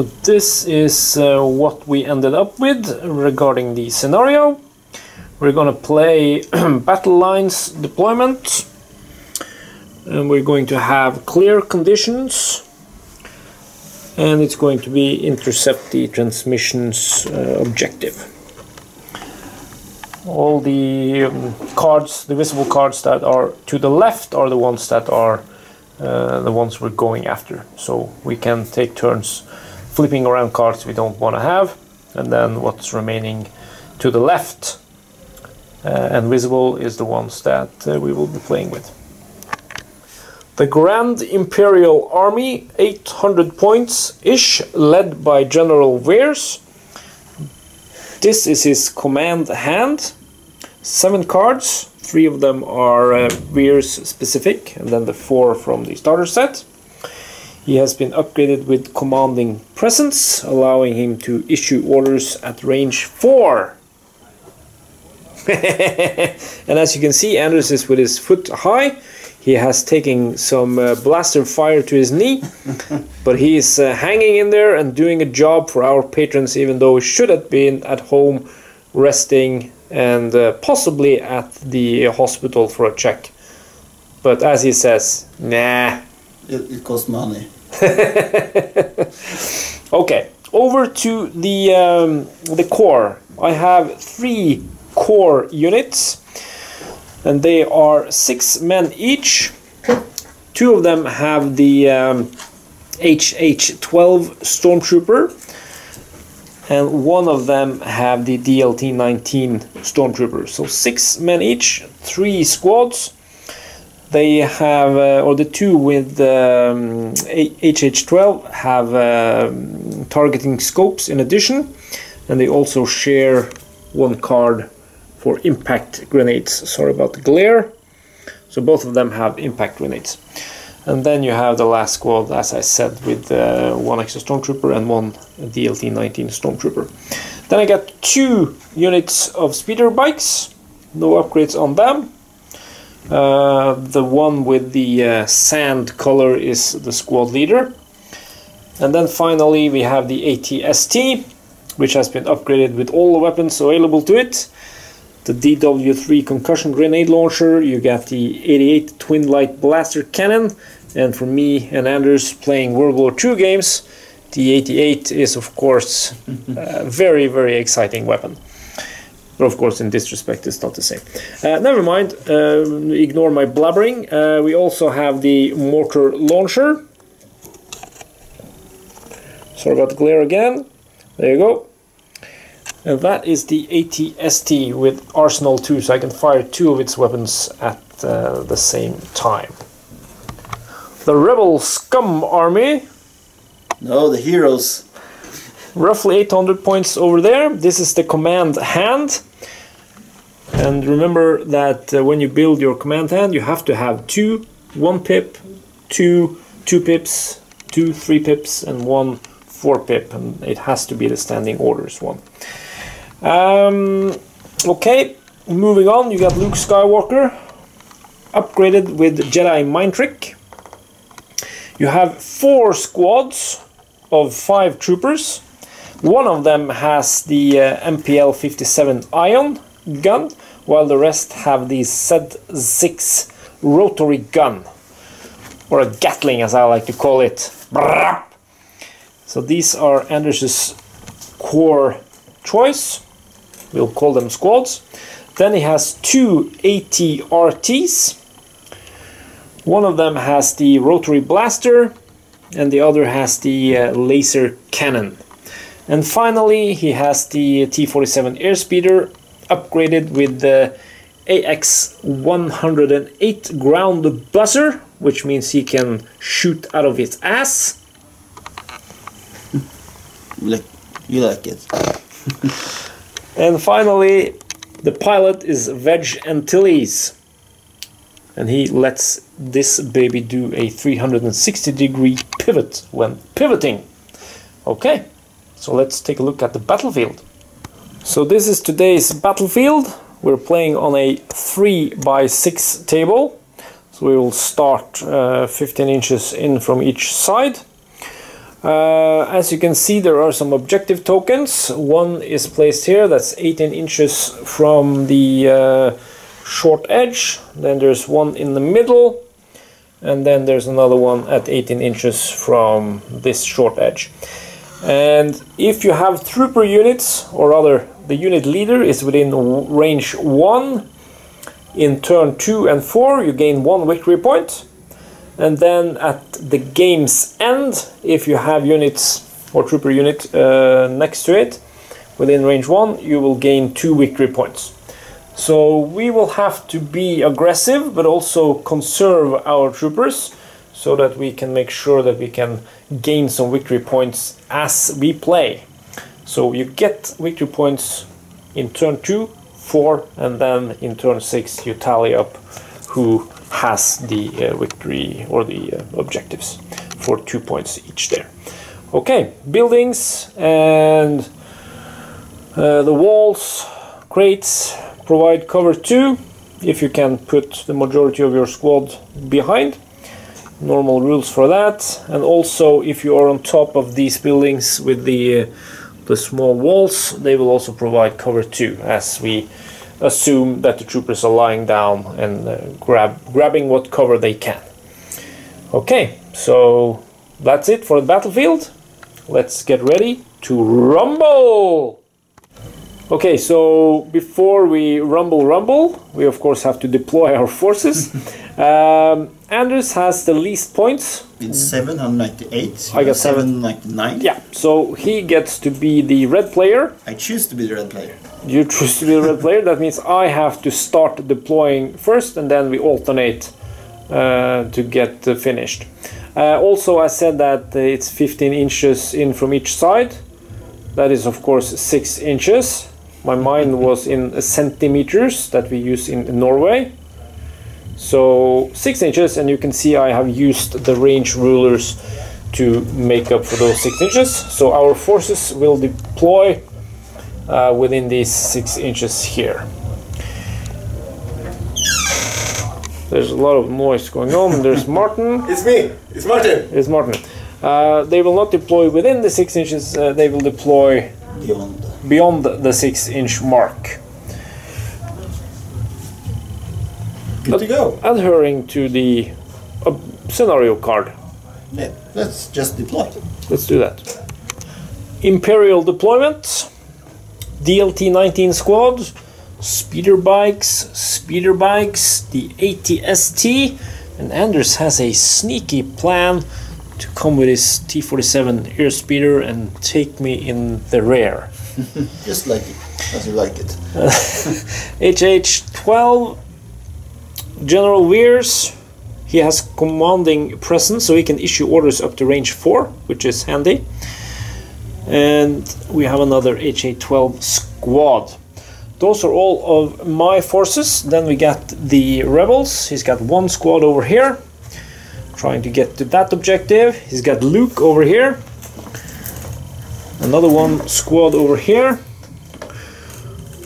So this is what we ended up with regarding the scenario. We're gonna play battle lines deployment, and we're going to have clear conditions, and it's going to be intercept the transmissions objective. All the cards, the visible cards that are to the left, are the ones that are the ones we're going after. So we can take turns flipping around cards we don't want to have, and then what's remaining to the left and visible is the ones that we will be playing with. The Grand Imperial Army, 800 points-ish, led by General Veers. This is his command hand. 7 cards, 3 of them are Veers specific, and then the 4 from the starter set. He has been upgraded with commanding presence, allowing him to issue orders at range 4. And as you can see, Anders is with his foot high. He has taken some blaster fire to his knee, but he is hanging in there and doing a job for our patrons, even though he should have been at home resting and possibly at the hospital for a check. But as he says, nah. It costs money. Okay, over to the core. I have 3 core units, and they are 6 men each. 2 of them have the HH-12 Stormtrooper, and 1 of them have the DLT-19 Stormtrooper. So 6 men each, 3 squads. They have, or the 2 with HH-12 have targeting scopes in addition, and they also share 1 card for impact grenades. Sorry about the glare. So both of them have impact grenades. And then you have the last squad, as I said, with 1 extra Stormtrooper and 1 DLT-19 Stormtrooper. Then I got 2 units of speeder bikes, no upgrades on them. The one with the sand color is the squad leader. And then finally we have the AT-ST, which has been upgraded with all the weapons available to it. The DW3 concussion grenade launcher, you got the 88 twin light blaster cannon, and for me and Anders playing World War II games, the 88 is of course a very, very exciting weapon. But of course in this respect it's not the same. Never mind, ignore my blabbering. We also have the Mortar Launcher. Sorry about the glare again. There you go. And that is the AT-ST with Arsenal 2, so I can fire 2 of its weapons at the same time. The Rebel Scum Army. No, the heroes. Roughly 800 points over there. This is the command hand. And remember that when you build your command hand, you have to have 2 1 pip, 2 2 pips, 2 3 pips, and 1 4 pip. And it has to be the standing orders one. Okay, moving on, you got Luke Skywalker, upgraded with Jedi Mind Trick. You have 4 squads of 5 troopers. 1 of them has the MPL-57 ion gun, while the rest have the Z6 rotary gun, or a Gatling as I like to call it. So these are Anders' core choice. We'll call them squads. Then he has 2 AT-RTs. 1 of them has the rotary blaster, and the other has the laser cannon. And finally he has the T-47 airspeeder, upgraded with the AX-108 ground buzzer, which means he can shoot out of his ass. You like it. And finally, the pilot is Veg Antilles, and he lets this baby do a 360-degree pivot when pivoting. Okay, so let's take a look at the battlefield. So this is today's battlefield. We're playing on a 3x6 table, so we will start 15 inches in from each side. As you can see, there are some objective tokens. One is placed here, that's 18 inches from the short edge. Then there's one in the middle, and then there's another one at 18 inches from this short edge. And if you have trooper units, or rather the unit leader is within range 1 in turn 2 and 4, you gain 1 victory point. And then at the game's end, if you have units or trooper unit next to it within range 1, you will gain 2 victory points. So we will have to be aggressive but also conserve our troopers so that we can make sure that we can gain some victory points as we play. So you get victory points in turn 2, 4, and then in turn 6 you tally up who has the victory or the objectives for 2 points each there. Okay, buildings and the walls, crates provide cover too, if you can put the majority of your squad behind. Normal rules for that. And also if you are on top of these buildings with the small walls, they will also provide cover too, as we assume that the troopers are lying down and grabbing what cover they can. Okay, so that's it for the battlefield. Let's get ready to rumble! Okay, so before we rumble, we of course have to deploy our forces. Anders has the least points. It's 798. I got 799. Yeah, so he gets to be the red player. I choose to be the red player. You choose to be the red player. That means I have to start deploying first, and then we alternate to get finished. Also, I said that it's 15 inches in from each side. That is, of course, 6 inches. My mind was in centimeters that we use in Norway. So 6 inches, and you can see I have used the range rulers to make up for those 6 inches. So our forces will deploy within these 6 inches here. There's a lot of noise going on. There's Martin. It's me. It's Martin. It's Martin. They will not deploy within the 6 inches. They will deploy beyond the 6-inch mark. Good to go. Adhering to the scenario card. Yeah, let's just deploy. Let's do that. Imperial Deployment, DLT-19 squad, speeder bikes, the AT-ST, and Anders has a sneaky plan to come with his T-47 airspeeder and take me in the rear. Just like it, as you like it. HH-12, General Veers. He has commanding presence, so he can issue orders up to range 4, which is handy. And we have another HA-12 squad. Those are all of my forces. Then we got the rebels. He's got one squad over here, trying to get to that objective. He's got Luke over here. Another one squad over here.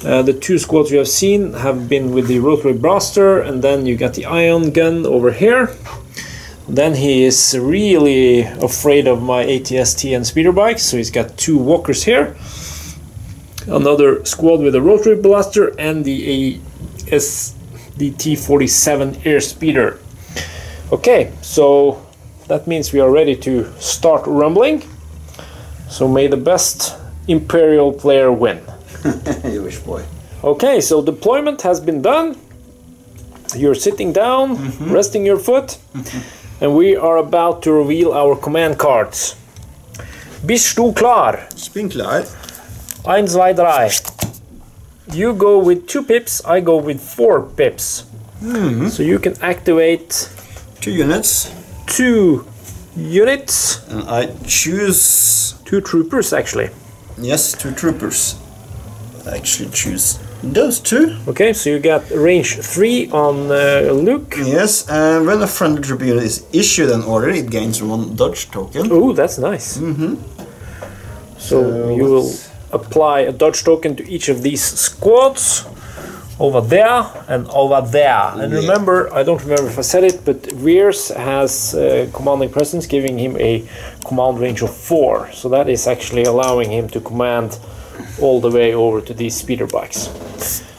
The 2 squads you have seen have been with the rotary blaster, and then you got the ion gun over here. Then he is really afraid of my AT-ST and speeder bikes, so he's got 2 walkers here. Another squad with a rotary blaster and the T-47 airspeeder. Okay, so that means we are ready to start rumbling. So may the best Imperial player win. You wish, boy. Okay, so deployment has been done. You're sitting down, resting your foot, and we are about to reveal our command cards. Bist du klar? Ich bin klar. 1, 2, 3. You go with 2 pips, I go with 4 pips. So you can activate 2 units. 2 units. And I choose... 2 troopers, actually. Yes, 2 troopers. I actually choose those 2. Okay, so you got range 3 on Luke. Yes, and when a friendly trooper unit is issued an order, it gains 1 dodge token. Oh, that's nice. So you will apply a dodge token to each of these squads. over there and over there. And Yeah. remember, I don't remember if I said it, but Veers has commanding presence, giving him a command range of 4. So that is actually allowing him to command all the way over to these speeder bikes.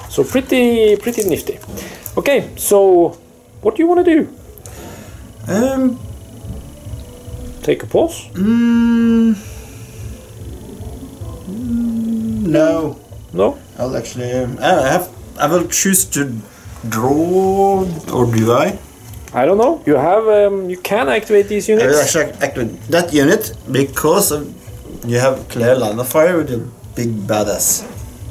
So pretty nifty. Okay, so what do you want to do? Take a pause? No. No? I'll actually. I will choose to draw, or do I? I don't know. You have you can activate these I will units. actually activate that unit because you have clear line of fire with your big badass.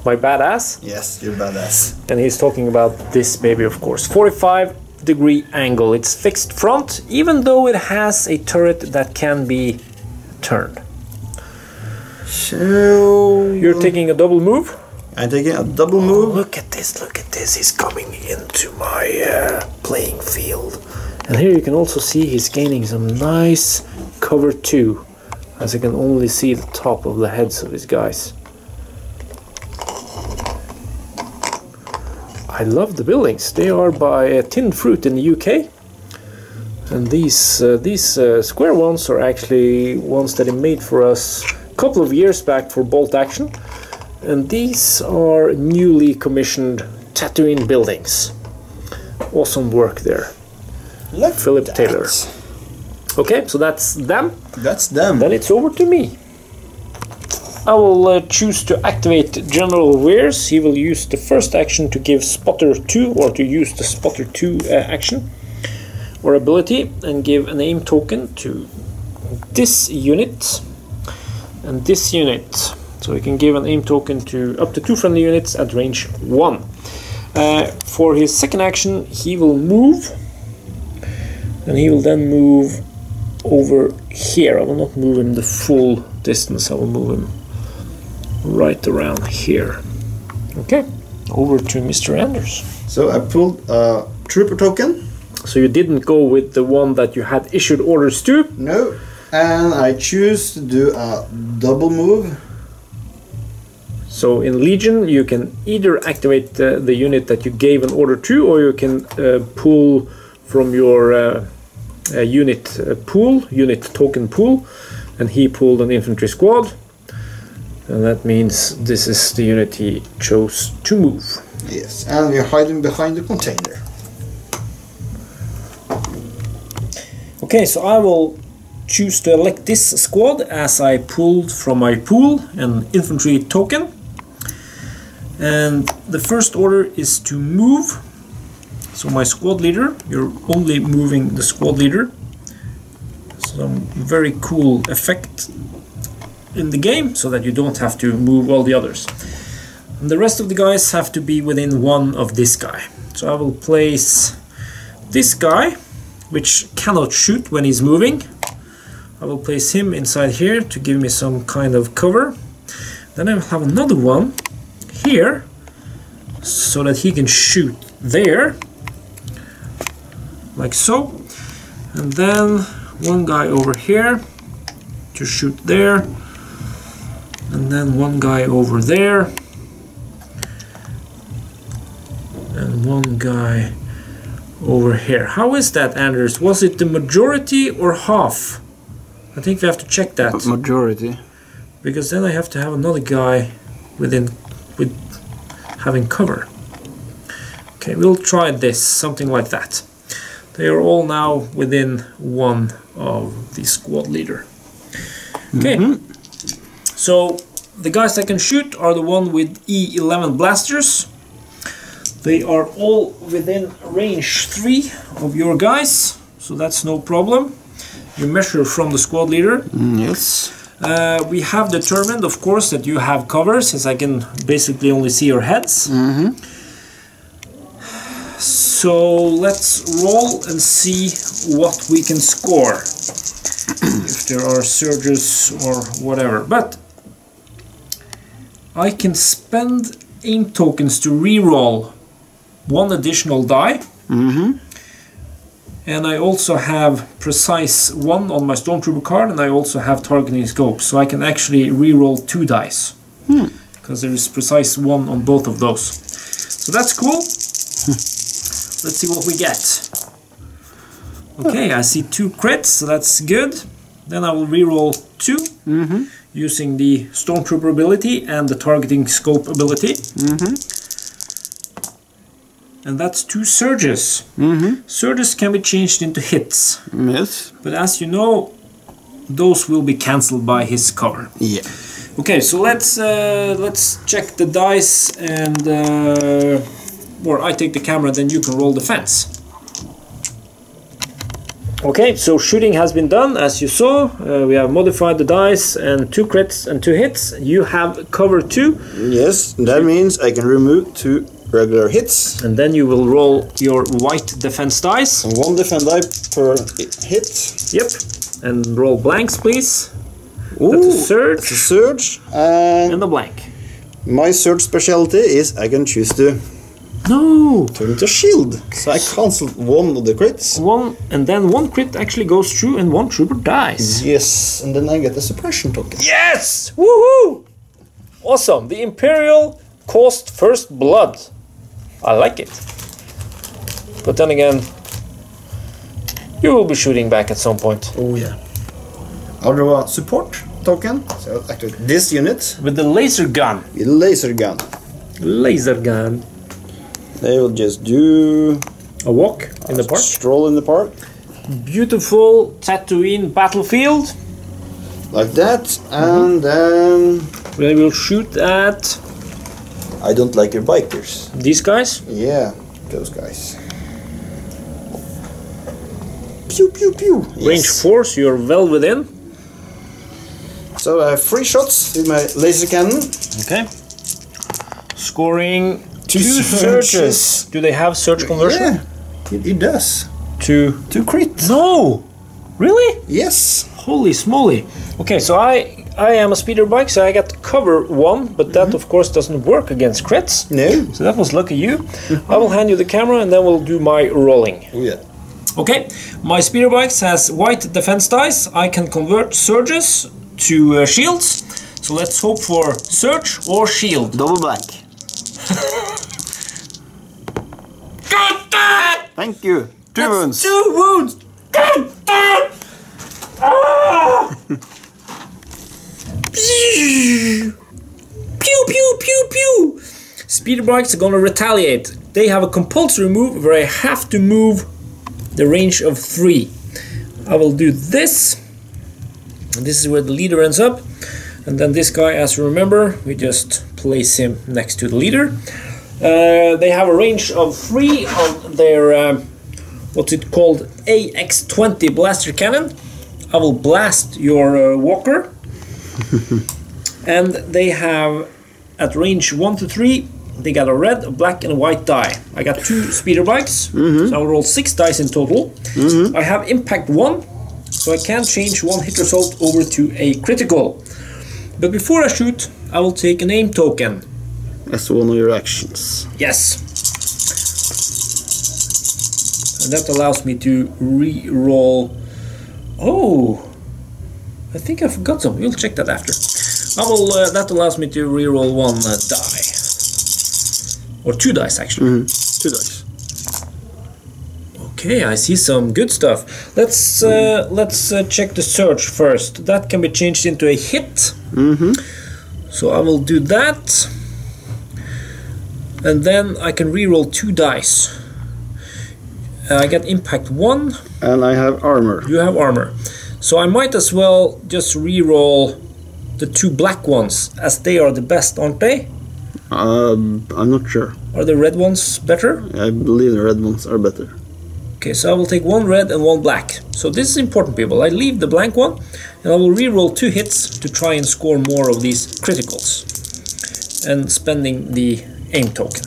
My badass. Yes, you're badass. And he's talking about this baby, of course. 45-degree angle. It's fixed front, even though it has a turret that can be turned. So You're taking a double move. I'm taking a double move. Look at this, look at this. He's coming into my playing field. And here you can also see he's gaining some nice cover too, as I can only see the top of the heads of his guys. I love the buildings. They are by Tin Fruit in the UK. And these square ones are actually ones that he made for us a couple of years back for bolt action. And these are newly commissioned Tatoooine buildings. Awesome work there. Look Philip at Taylor. that. Okay, so that's them. That's them. Then it's over to me. I will choose to activate General Veers. He will use the first action to give Spotter 2, or to use the Spotter 2 action or ability, and give an aim token to this unit and this unit. So he can give an aim token to up to 2 friendly units at range 1. For his second action, he will move, and he will then move over here. I will not move him the full distance, I will move him right around here. Okay, over to Mr. Anders. So I pulled a trooper token. So you didn't go with the one that you had issued orders to? No. And I choose to do a double move. So in Legion you can either activate the unit that you gave an order to, or you can pull from your unit token pool, and he pulled an infantry squad, and that means this is the unit he chose to move. Yes, and we're hiding behind the container. Okay, so I will choose to elect this squad as I pulled from my pool an infantry token. And the first order is to move. So my squad leader, you're only moving the squad leader. Some very cool effect in the game, so that you don't have to move all the others. And the rest of the guys have to be within 1 of this guy. So I will place this guy, which cannot shoot when he's moving. I will place him inside here to give me some kind of cover. Then I will have another one here, so that he can shoot there, like so. And then one guy over here to shoot there, and then one guy over there, and one guy over here. How is that, Anders? Was it the majority or half? I think we have to check that. Majority. Because then I have to have another guy with having cover. Okay, we'll try this, something like that. They are all now within 1 of the squad leader. Okay, so the guys that can shoot are the one with E11 blasters. They are all within range 3 of your guys, so that's no problem. You measure from the squad leader. Yes. We have determined, of course, that you have cover, since I can basically only see your heads. So let's roll and see what we can score, if there are surges or whatever. But I can spend aim tokens to reroll 1 additional die. And I also have precise 1 on my Stormtrooper card, and I also have targeting scope, so I can actually reroll 2 dice. Because there is precise 1 on both of those. So that's cool. Let's see what we get. Okay, I see 2 crits, so that's good. Then I will reroll 2 using the Stormtrooper ability and the targeting scope ability. And that's 2 surges. Surges can be changed into hits. Yes. But as you know, those will be cancelled by his cover. Yeah. Okay, so let's check the dice and or I take the camera, then you can roll the fence. Okay, so shooting has been done, as you saw. We have modified the dice and 2 crits and 2 hits. You have cover 2. Yes, that means I can remove 2 regular hits. And then you will roll your white defense dice. 1 defense die per hit. Yep. And roll blanks, please. Ooh, that's a surge. That's a surge. And a blank. My surge specialty is I can choose to No! turn into shield. So I cancel 1 of the crits. 1, and then 1 crit actually goes through and 1 trooper dies. Yes, and then I get a suppression token. Yes! Woohoo! Awesome. The Imperial caused first blood. I like it. But then again, you will be shooting back at some point. Oh yeah. I'll draw a support token. So I'll activate this unit With the laser gun. with a laser gun. Laser gun. They will just do A walk in the park. stroll in the park Beautiful Tatoooine battlefield. like that, and then They will shoot at I don't like your bikers. these guys. Yeah, those guys. Pew pew pew. Range 4, so you're well within. So I have 3 shots with my laser cannon. Okay. Scoring 2 surges. surges. Do they have surge conversion? Yeah, it does. 2. 2 crit. No! Really? Yes. Holy smoly. Okay, so I am a speeder bike, so I got cover 1, but that of course doesn't work against crits. No. So that was lucky you. I will hand you the camera and then we'll do my rolling. Oh yeah. Okay, my speeder bikes has white defense dice. I can convert surges to shields. So let's hope for surge or shield. Double black. Thank you. 2 wounds. 2 wounds! Ah! Pew pew pew pew! Speeder bikes are gonna retaliate. They have a compulsory move where I have to move the range of 3. I will do this. And this is where the leader ends up. And then this guy, as you remember, we just place him next to the leader. They have a range of 3 on their what's it called, AX-20 blaster cannon. I will blast your walker. And they have at range 1 to 3, they got a red, a black and a white die. I got 2 speeder bikes, so I will roll 6 dice in total. I have impact 1, so I can change 1 hit result over to a critical. But before I shoot, I will take an aim token. That's one of your actions. Yes. And that allows me to re-roll. Oh, I think I forgot some. We'll check that after. I will. That allows me to re-roll 1 die, or 2 dice actually. 2 dice. Okay, I see some good stuff. Let's check the surge first. That can be changed into a hit. So I will do that, and then I can re-roll 2 dice. I get impact 1. And I have armor. You have armor. So I might as well just re-roll the 2 black ones, as they are the best, aren't they? I'm not sure. Are the red ones better? I believe the red ones are better. Okay, so I will take 1 red and 1 black. So this is important, people. I leave the blank one, and I will re-roll 2 hits to try and score more of these criticals. And spending the aim token.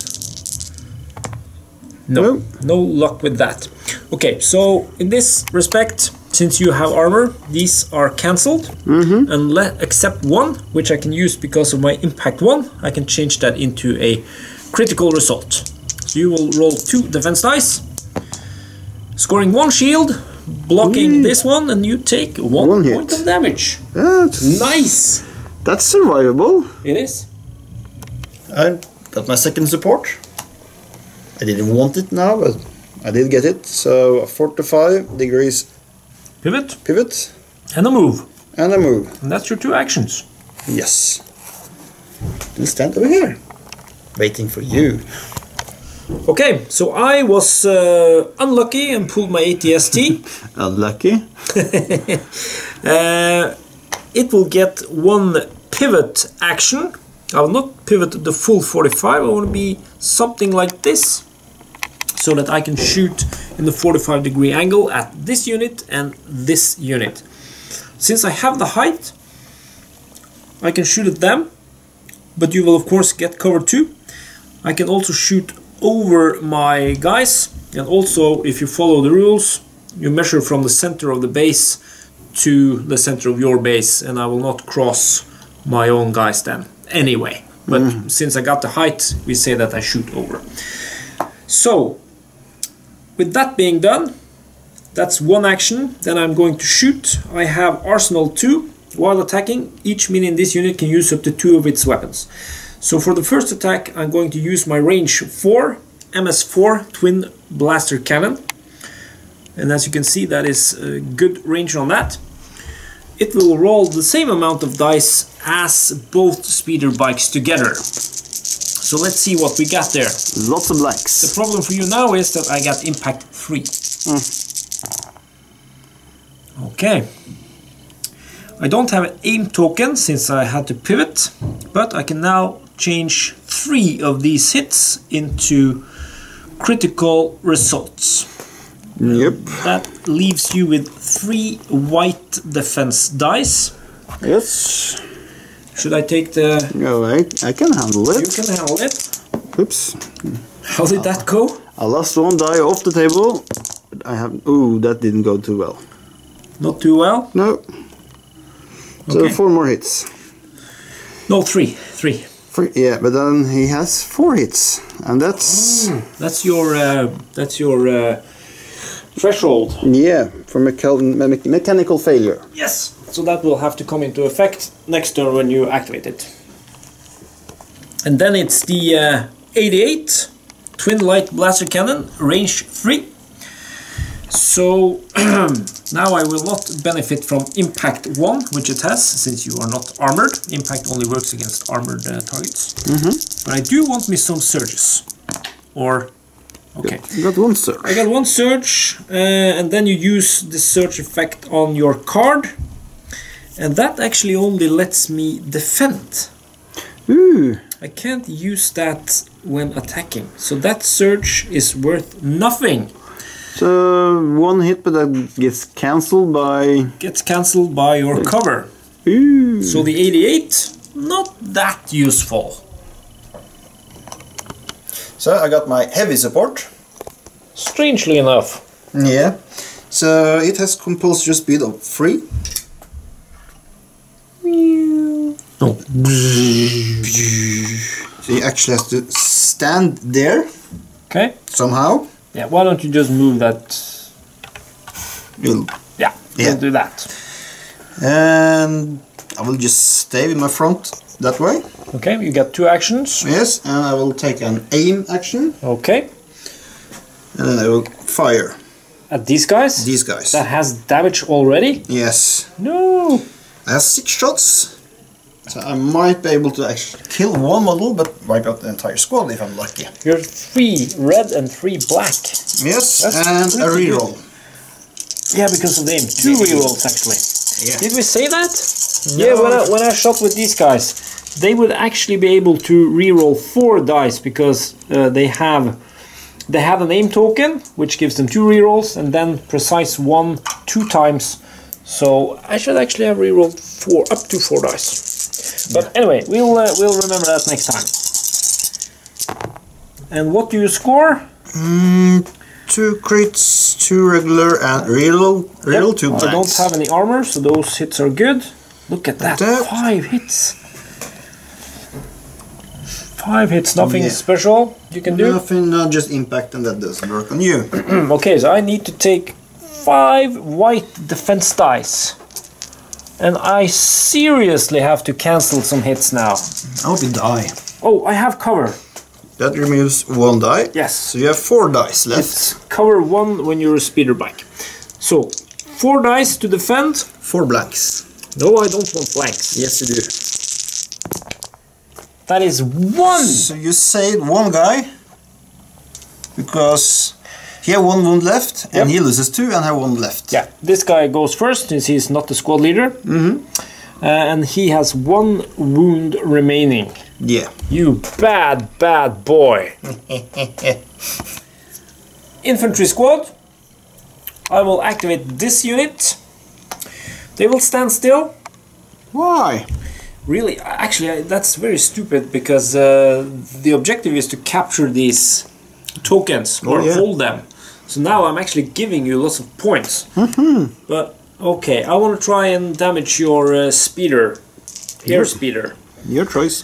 No, no luck with that. Okay, so in this respect, since you have armor, these are cancelled. And except 1, which I can use because of my impact 1, I can change that into a critical result. So you will roll 2 defense dice, scoring 1 shield, blocking this one, and you take 1 point of damage. That's Nice! That's survivable. It is. I got my second support. I didn't want it now, but I did get it. So 45 degrees pivot, and a move. And a move. And that's your 2 actions. Yes. We'll stand over here, waiting for you. Okay, so I was unlucky and pulled my AT-ST. Unlucky. It will get 1 pivot action. I will not pivot the full 45. I want to be something like this, so that I can shoot in the 45-degree angle at this unit and this unit. Since I have the height, I can shoot at them, but you will of course get cover too. I can also shoot over my guys, and also if you follow the rules, you measure from the center of the base to the center of your base, and I will not cross my own guys then anyway. But since I got the height, we say that I shoot over. So with that being done, that's 1 action. Then I'm going to shoot. I have Arsenal 2. While attacking, each minion in this unit can use up to 2 of its weapons. So for the first attack, I'm going to use my range 4 MS4 twin blaster cannon. And as you can see, that is a good range on that. It will roll the same amount of dice as both speeder bikes together. So let's see what we got there. Lots of blanks. The problem for you now is that I got impact 3. Okay. I don't have an aim token since I had to pivot, but I can now change 3 of these hits into critical results. Yep. That leaves you with 3 white defense dice. Yes. Should I take the... No, I can handle it. You can handle it. Oops. How did that go? I lost 1 die off the table. I have... Ooh, that didn't go too well. Not too well? No. So Okay. 4 more hits. No, 3. 3. Yeah, but then he has 4 hits, and that's... That's your threshold. Yeah, for mechanical failure. Yes. So that will have to come into effect next turn when you activate it. And then it's the 88 twin light blaster cannon, range 3. So now I will not benefit from impact 1, which it has, since you are not armored. Impact only works against armored targets. But I do want me some surges. Or, okay. You got 1 surge. I got 1 surge, and then you use the surge effect on your card. And that actually only lets me defend. Ooh. I can't use that when attacking. So that surge is worth nothing. So 1 hit, but that gets cancelled by... Gets cancelled by your cover. Ooh. So the 88, not that useful. So I got my heavy support. Strangely enough. Yeah. So it has compulsory speed of 3. No. So you actually have to stand there Okay. somehow. Yeah, why don't you just move that? Yeah, Yeah. we'll do that. And I will just stay with my front that way. Okay, you got 2 actions. Yes, and I will take an aim action. Okay. And then I will fire At these guys? these guys. That has damage already? Yes. No. I have 6 shots. So I might be able to actually kill 1 model, but wipe out the entire squad if I'm lucky. You're 3 red and 3 black. Yes, That's and a pretty reroll. Yeah, because of the aim. 2 rerolls actually. Yeah. Did we say that? No. Yeah, when I shot with these guys, they would actually be able to reroll 4 dice because they have an aim token, which gives them 2 rerolls, and then precise 1 2 times. So I should actually have rerolled up to 4 dice. But anyway, we'll remember that next time. And what do you score? 2 crits, 2 regular, and reroll 2 blanks. I don't have any armor, so those hits are good. Look at that, 5 hits. 5 hits, nothing special you can do? Nothing, not just impact, and that doesn't work on you. Okay, so I need to take 5 white defense dice. And I seriously have to cancel some hits now. I hope you die. Oh, I have cover. That removes 1 die. Yes. So you have 4 dice left. It's cover 1 when you're a speeder bike. So 4 dice to defend. 4 blanks. No, I don't want blanks. Yes, you do. That is 1. So you saved 1 guy because he had 1 wound left, and he loses 2 and have 1 left. Yeah, this guy goes first since he's not the squad leader. And he has 1 wound remaining. Yeah. You bad boy. Infantry squad. I will activate this unit. They will stand still. Why? Really, actually, that's very stupid because the objective is to capture these tokens or hold them. So now I'm actually giving you lots of points. But okay, I want to try and damage your speeder, air speeder. Your choice.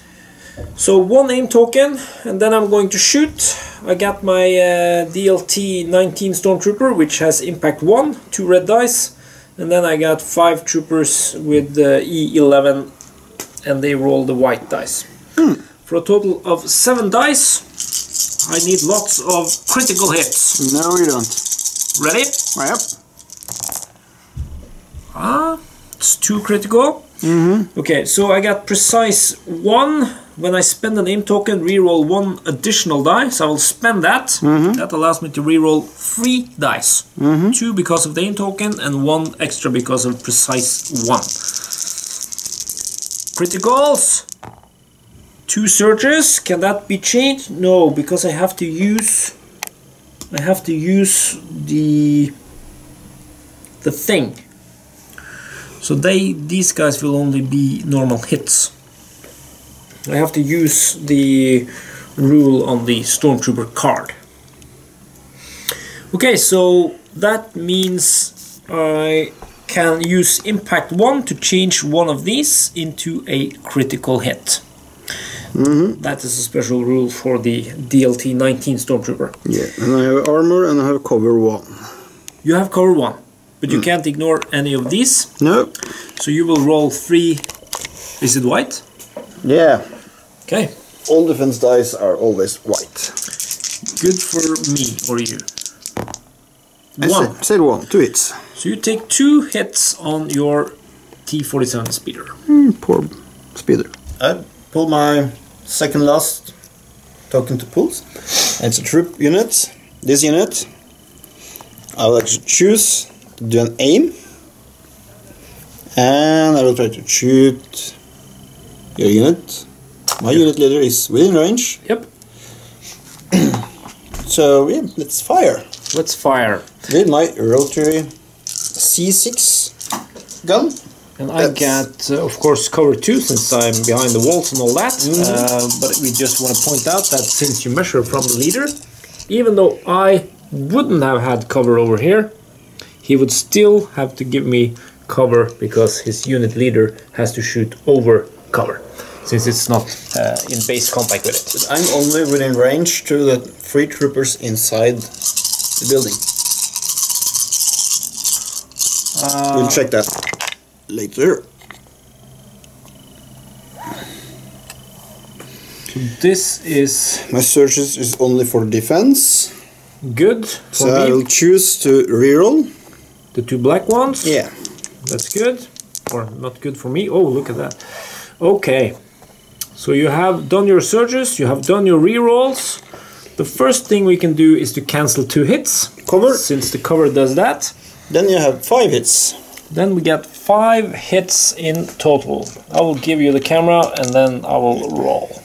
So 1 aim token, and then I'm going to shoot. I got my DLT-19 Stormtrooper, which has impact 1, 2 red dice, and then I got 5 troopers with E11, and they roll the white dice. For a total of 7 dice, I need lots of critical hits. No, you don't. Ready? Yep. It's 2 critical. Okay, so I got precise 1. When I spend an aim token, reroll 1 additional die, so I will spend that. That allows me to reroll 3 dice. 2 because of the aim token and 1 extra because of precise 1. Criticals. 2 searches. Can that be changed? No, because I have to use the thing. So these guys will only be normal hits. I have to use the rule on the Stormtrooper card. Okay, so that means I can use impact 1 to change one of these into a critical hit. That is a special rule for the DLT-19 Stormtrooper. Yeah, and I have armor and I have cover 1. You have cover 1, but you can't ignore any of these. No. So you will roll 3. Is it white? Yeah. Okay. All defense dice are always white. Good for me or you. I said 1, 2 hits. So you take 2 hits on your T-47 speeder. Poor speeder. I pull my second last token to pull. It's a troop unit. This unit, I will actually choose to do an aim. And I will try to shoot your unit. My unit leader is within range. Yep. So yeah, let's fire. Let's fire. With my rotary C6 gun. And I got, of course, cover 2 since I'm behind the walls and all that. But we just want to point out that since you measure from the leader, even though I wouldn't have had cover over here, he would still have to give me cover because his unit leader has to shoot over cover, since it's not in base contact with it. But I'm only within range to the 3 troopers inside the building. We'll check that later. This is My searches is only for defense. good So for I me. will choose to reroll. The 2 black ones. Yeah. That's good. Or not good for me. Oh, look at that. Okay. So you have done your surges, you have done your rerolls. The first thing we can do is to cancel 2 hits. Cover. Since the cover does that. Then you have 5 hits. Then we get 5 hits in total. I will give you the camera and then I will roll.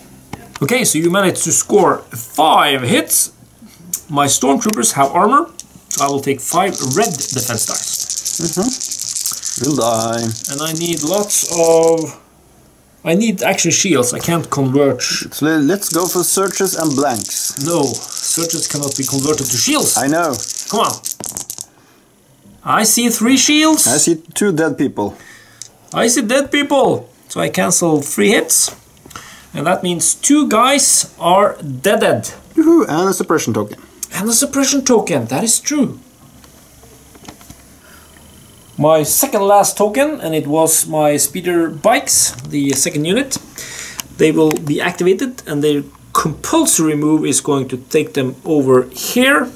Okay, so you managed to score 5 hits. My stormtroopers have armor, so I will take 5 red defense dice. Will die. And I need lots of... I need actually shields, I can't convert... So let's go for searches and blanks. No, searches cannot be converted to shields. I know. Come on. I see 3 shields. I see 2 dead people. I see dead people. So I cancel 3 hits. And that means 2 guys are dead. Yoo-hoo, and a suppression token. And a suppression token, that is true. My second last token, and it was my speeder bikes, the second unit. They will be activated and their compulsory move is going to take them over here.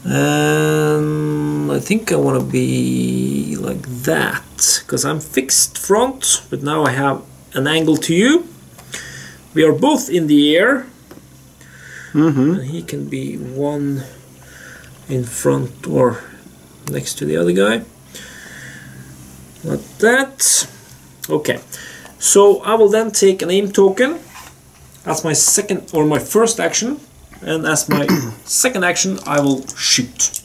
And I think I want to be like that, because I'm fixed front, but now I have an angle to you. We are both in the air. And he can be one in front or next to the other guy. Like that. Okay. So I will then take an aim token as my second or my first action, and as my second action I will shoot,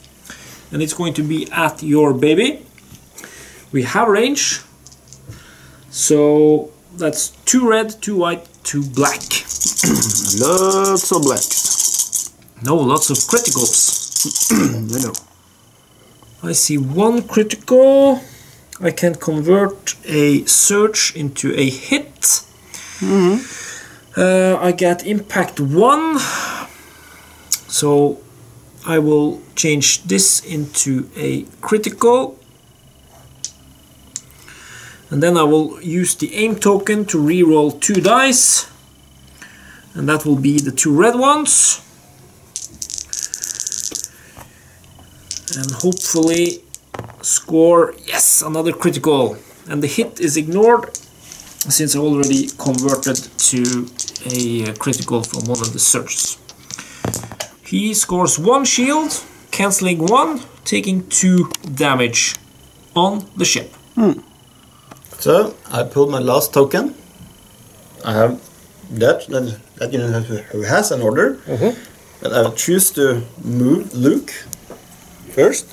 and it's going to be at your baby. We have range, so that's 2 red, 2 white, 2 black. Lots of blacks. No, lots of criticals. I know. I see 1 critical. I can convert a search into a hit. I get impact 1, so I will change this into a critical, and then I will use the aim token to re-roll 2 dice, and that will be the 2 red ones, and hopefully score, yes, another critical, and the hit is ignored since I already converted to a critical from one of the searches. He scores 1 shield, cancelling 1, taking 2 damage on the ship. So I pulled my last token. I have that unit who has an order, and I will choose to move Luke first.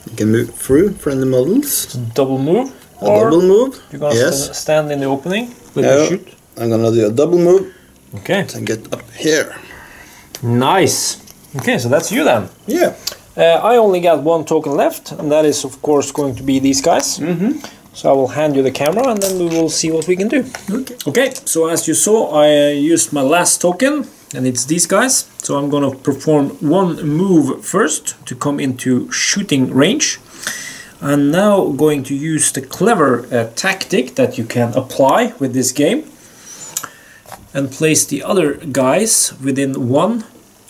You can move through friendly models. Double move. A double move. You're gonna yes. stand in the opening with No, the shoot. I'm gonna do a double move. Okay. And get up here. Nice. Okay, so that's you then. Yeah. I only got 1 token left, and that is of course going to be these guys. So I will hand you the camera, and then we will see what we can do. Okay, so as you saw, I used my last token, and it's these guys. So I'm going to perform 1 move first to come into shooting range. I'm now going to use the clever tactic that you can apply with this game, and place the other guys within 1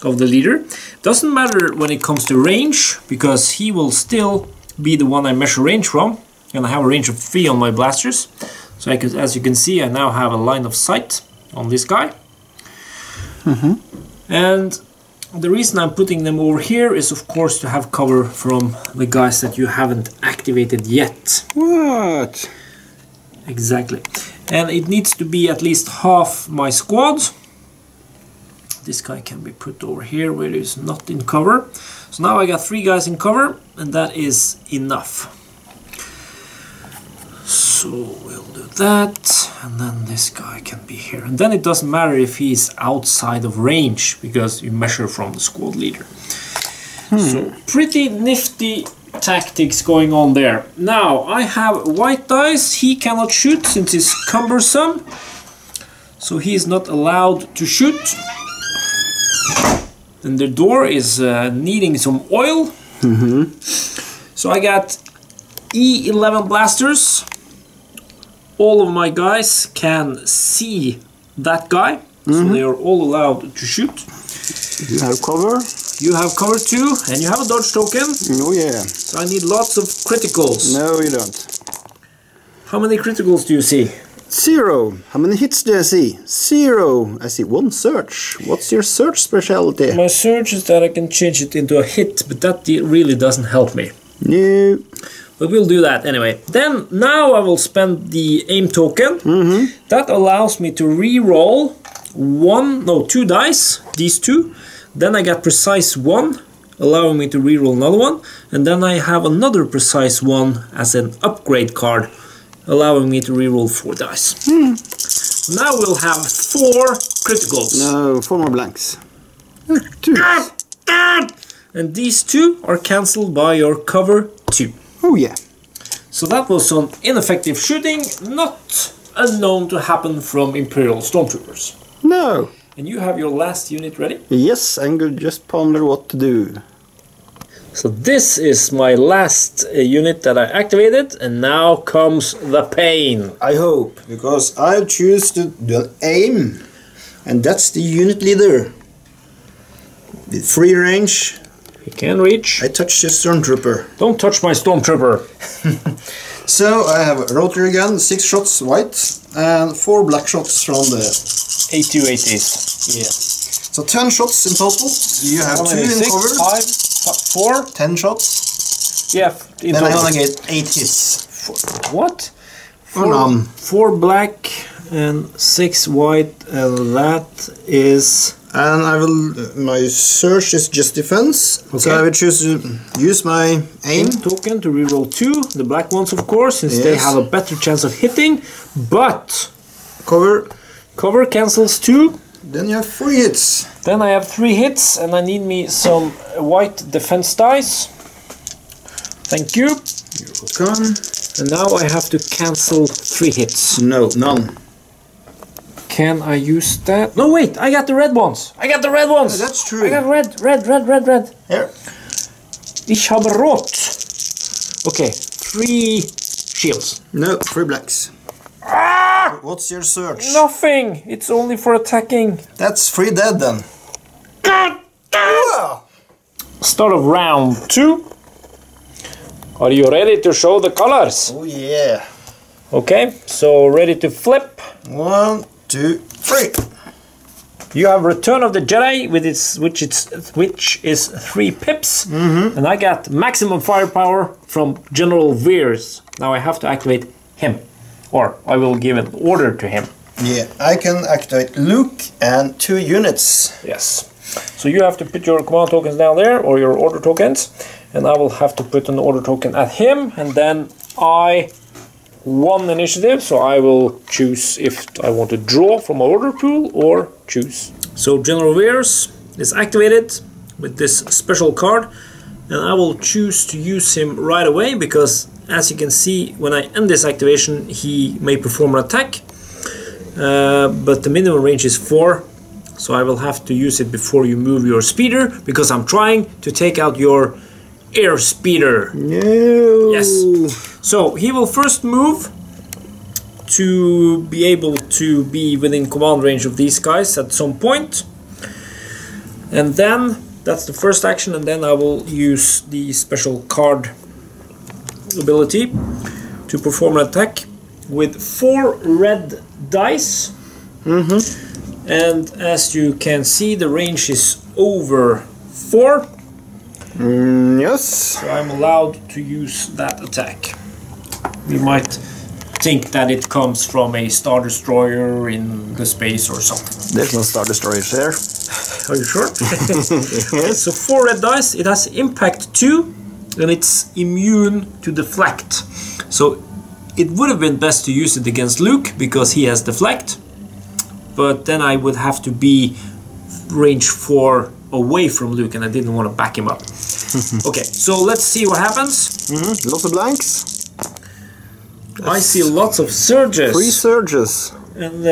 of the leader. Doesn't matter when it comes to range, because he will still be the one I measure range from, and I have a range of 3 on my blasters. So as you can see, I now have a line of sight on this guy. And the reason I'm putting them over here is of course to have cover from the guys that you haven't activated yet. What? Exactly. And it needs to be at least half my squad. This guy can be put over here where he's not in cover. So now I got 3 guys in cover, and that is enough. So we'll do that, and then this guy can be here. And then it doesn't matter if he's outside of range, because you measure from the squad leader. So pretty nifty tactics going on there. Now I have white dice. He cannot shoot since he's cumbersome, so he is not allowed to shoot. And the door is needing some oil. So I got E11 blasters. All of my guys can see that guy, so they are all allowed to shoot. You have cover. You have cover too, and you have a dodge token. Oh yeah. So I need lots of criticals. No, you don't. How many criticals do you see? 0. How many hits do I see? 0. I see 1 search. What's your search specialty? My search is that I can change it into a hit, but that really doesn't help me. No. But we'll do that anyway. Then, now I will spend the aim token. That allows me to re-roll 2 dice, these 2. Then I get precise 1, allowing me to re-roll another one. And then I have another precise 1 as an upgrade card, allowing me to re-roll 4 dice. Now we'll have 4 criticals. No, 4 more blanks. 2. And these 2 are cancelled by your cover 2. Oh yeah. So that was some ineffective shooting, not unknown to happen from Imperial Stormtroopers. No. And you have your last unit ready? Yes, I'm going to just ponder what to do. So this is my last unit that I activated, and now comes the pain. I hope, because I choose to do aim, and that's the unit leader. With free range. He can reach. I touch the stormtrooper. Don't touch my stormtrooper. So I have a rotary gun, 6 shots white, and 4 black shots from the A280s. Yeah. So 10 shots in total. You have 2 in cover. 4. 10 shots. Yeah. Then I only get 8 hits. What? Or none. 4 black and 6 white, and that is. And I will. My search is just defense. Okay. So I will choose to use my aim token to reroll 2. The black ones, of course, since they have a better chance of hitting. But cover cancels 2. Then you have 3 hits. Then I have 3 hits, and I need me some white defense dice. Thank you. You're welcome. And now I have to cancel 3 hits. No, none. Can I use that? No, wait, I got the red ones. I got the red ones. Oh, that's true. I got red. Here. Ich habe rot. Okay, 3 shields. No, 3 blacks. Ah! What's your search? Nothing. It's only for attacking. That's 3 dead then. Start of round 2. Are you ready to show the colors? Oh yeah. Okay, so ready to flip. 1, 2, 3. You have Return of the Jedi with which is 3 pips, and I got maximum firepower from General Veers. Now I have to activate him, or I will give an order to him. Yeah, I can activate Luke and 2 units. Yes. So you have to put your command tokens down there, or your order tokens, and I will have to put an order token at him, and then I won initiative, so I will choose if I want to draw from my order pool or choose. So General Veers is activated with this special card, and I will choose to use him right away because, as you can see, when I end this activation he may perform an attack, but the minimum range is 4, so I will have to use it before you move your speeder because I'm trying to take out your air speeder. No. Yes. So he will first move to be able to be within command range of these guys at some point. And then that's the first action, and then I will use the special card ability to perform an attack with 4 red dice. And as you can see, the range is over 4. Yes. So I'm allowed to use that attack. You might think that it comes from a Star Destroyer in the space or something. There's no Star Destroyers there. Are you sure? Yes. So 4 red dice, it has impact 2, and it's immune to deflect. So it would have been best to use it against Luke because he has deflect, but then I would have to be range 4 away from Luke, and I didn't want to back him up. Okay, so let's see what happens. Lots of blanks. I see lots of surges. 3 surges. And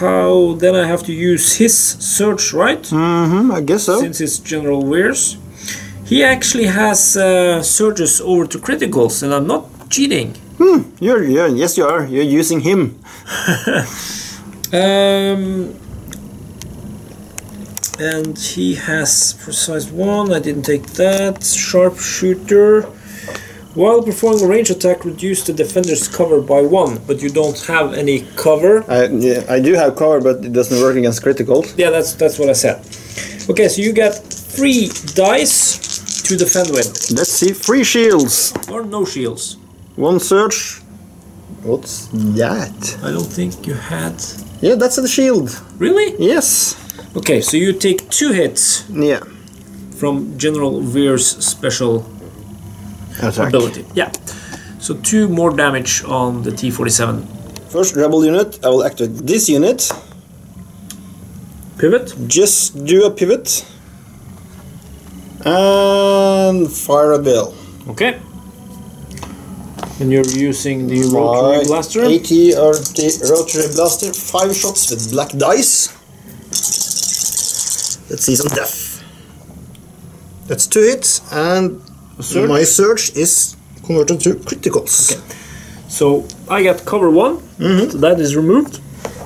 how then I have to use his surge, right? I guess so. Since it's General Veers. He actually has surges over to criticals, and I'm not cheating. Yes you are. You're using him. And he has precise 1, I didn't take that. Sharpshooter. While performing a range attack, reduce the defender's cover by 1, but you don't have any cover. I do have cover, but it doesn't work against criticals. Yeah, that's what I said. Okay, so you get 3 dice to defend with. Let's see, 3 shields. Or no shields. 1 surge. What's that? I don't think you had... Yeah, that's a shield. Really? Yes. Okay, so you take 2 hits. Yeah. From General Veers' special attack ability. Yeah. So 2 more damage on the T-47. First rebel unit, I will activate this unit. Pivot? Just do a pivot. And fire a bill. Okay. And you're using the rotary blaster? Rotary blaster, 5 shots with black dice. Let's see some death. That's 2 hits, and my surge is converted to criticals. Okay. So I get cover 1, so that is removed.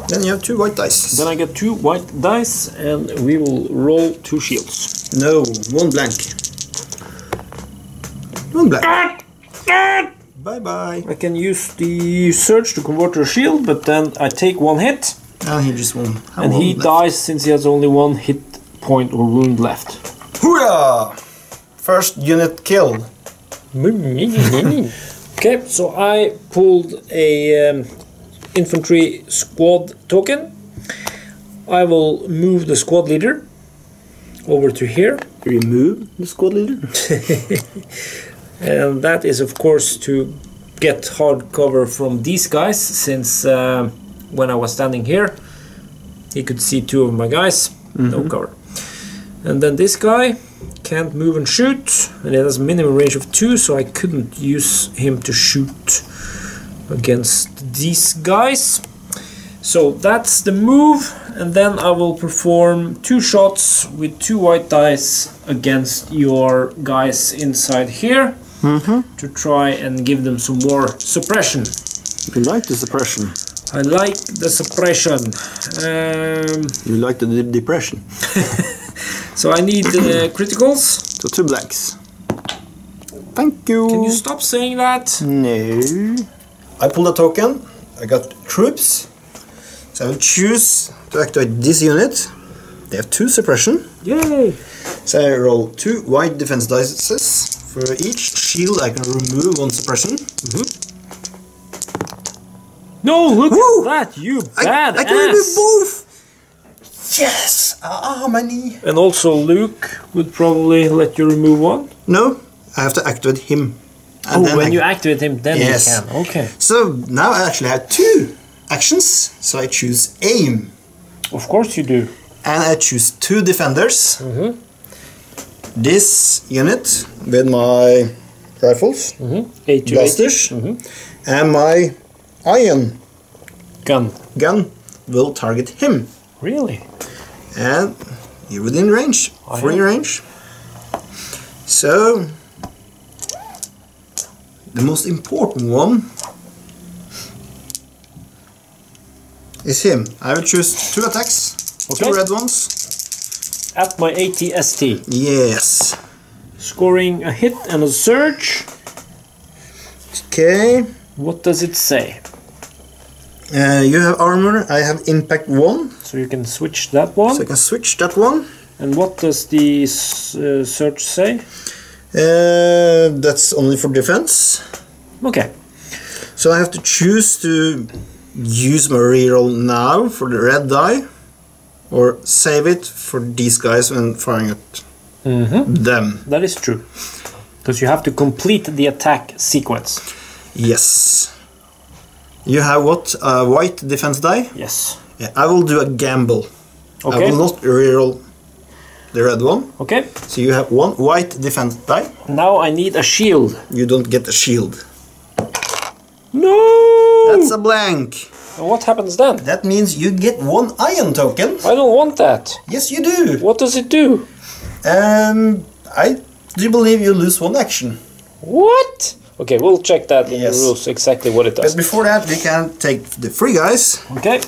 Then you have 2 white dice. Then I get 2 white dice, and we will roll 2 shields. No, 1 blank. 1 blank. Bye bye. I can use the surge to convert to a shield, but then I take 1 hit. And he just won. And he dies since he has only 1 hit point or wound left. Hurrah! First unit killed. Okay, so I pulled a infantry squad token. I will move the squad leader over to here. Remove the squad leader. And that is of course to get hard cover from these guys, since when I was standing here he could see 2 of my guys. No cover. And then this guy can't move and shoot, and it has a minimum range of 2, so I couldn't use him to shoot against these guys. So that's the move, and then I will perform 2 shots with 2 white dice against your guys inside here to try and give them some more suppression. You like the suppression. I like the suppression. You like the depression. So I need criticals. So 2 blanks. Thank you. Can you stop saying that? No. I pulled a token. I got troops. So I will choose to activate this unit. They have 2 suppression. Yay! So I roll 2 white defense dice. For each shield I can remove 1 suppression. No, look at that, you bad I can remove both! Yes! Ah, my knee. And also Luke would probably let you remove 1? No, I have to activate him. And when you activate him, then you can. Okay. So now I actually have 2 actions. So I choose aim. Of course you do. And I choose 2 defenders. This unit with my rifles, blasters, and my iron gun will target him. Really? And you're within range, free range. So the most important one is him. I will choose 2 attacks, 2 red ones. At my AT-ST. Yes. Scoring a hit and a surge. Okay. What does it say? You have armor, I have impact 1. So you can switch that one. So I can switch that one. And what does the search say? That's only for defense. Okay. So I have to choose to use my reroll now for the red die, or save it for these guys when firing at them. That is true. Because you have to complete the attack sequence. Yes. You have what? A white defense die? Yes. Yeah, I will do a gamble. Okay. I will not reroll the red one. Okay. So you have 1 white defense die. Now I need a shield. You don't get a shield. No! That's a blank. And what happens then? That means you get 1 iron token. I don't want that. Yes, you do. What does it do? I do believe you lose 1 action. What? Okay, we'll check that in Yes. the rules exactly what it does. But before that, we can take the 3 guys. Okay.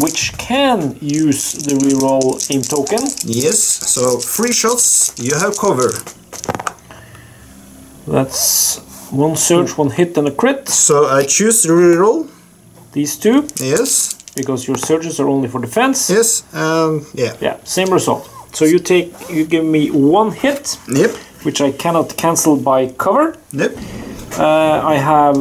Which can use the reroll aim token. Yes, so 3 shots, you have cover. That's 1 surge, 1 hit and a crit. So I choose the reroll. These 2. Yes. Because your surges are only for defense. Yes, yeah. Yeah, same result. So you give me 1 hit. Yep. Which I cannot cancel by cover. Yep. I have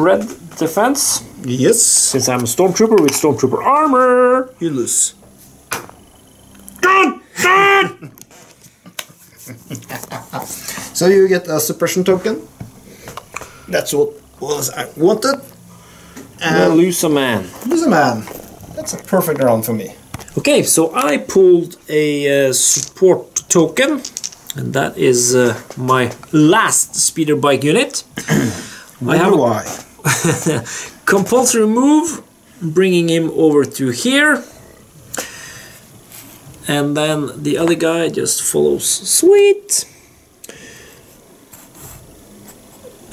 red defense. Yes. Since I'm a stormtrooper with stormtrooper armor. You lose. So you get a suppression token. That's what I wanted. And lose a man. Lose a man. That's a perfect round for me. Okay, so I pulled a support token. And that is my last speeder bike unit. I have why. Compulsory move, bringing him over to here. And then the other guy just follows. Sweet!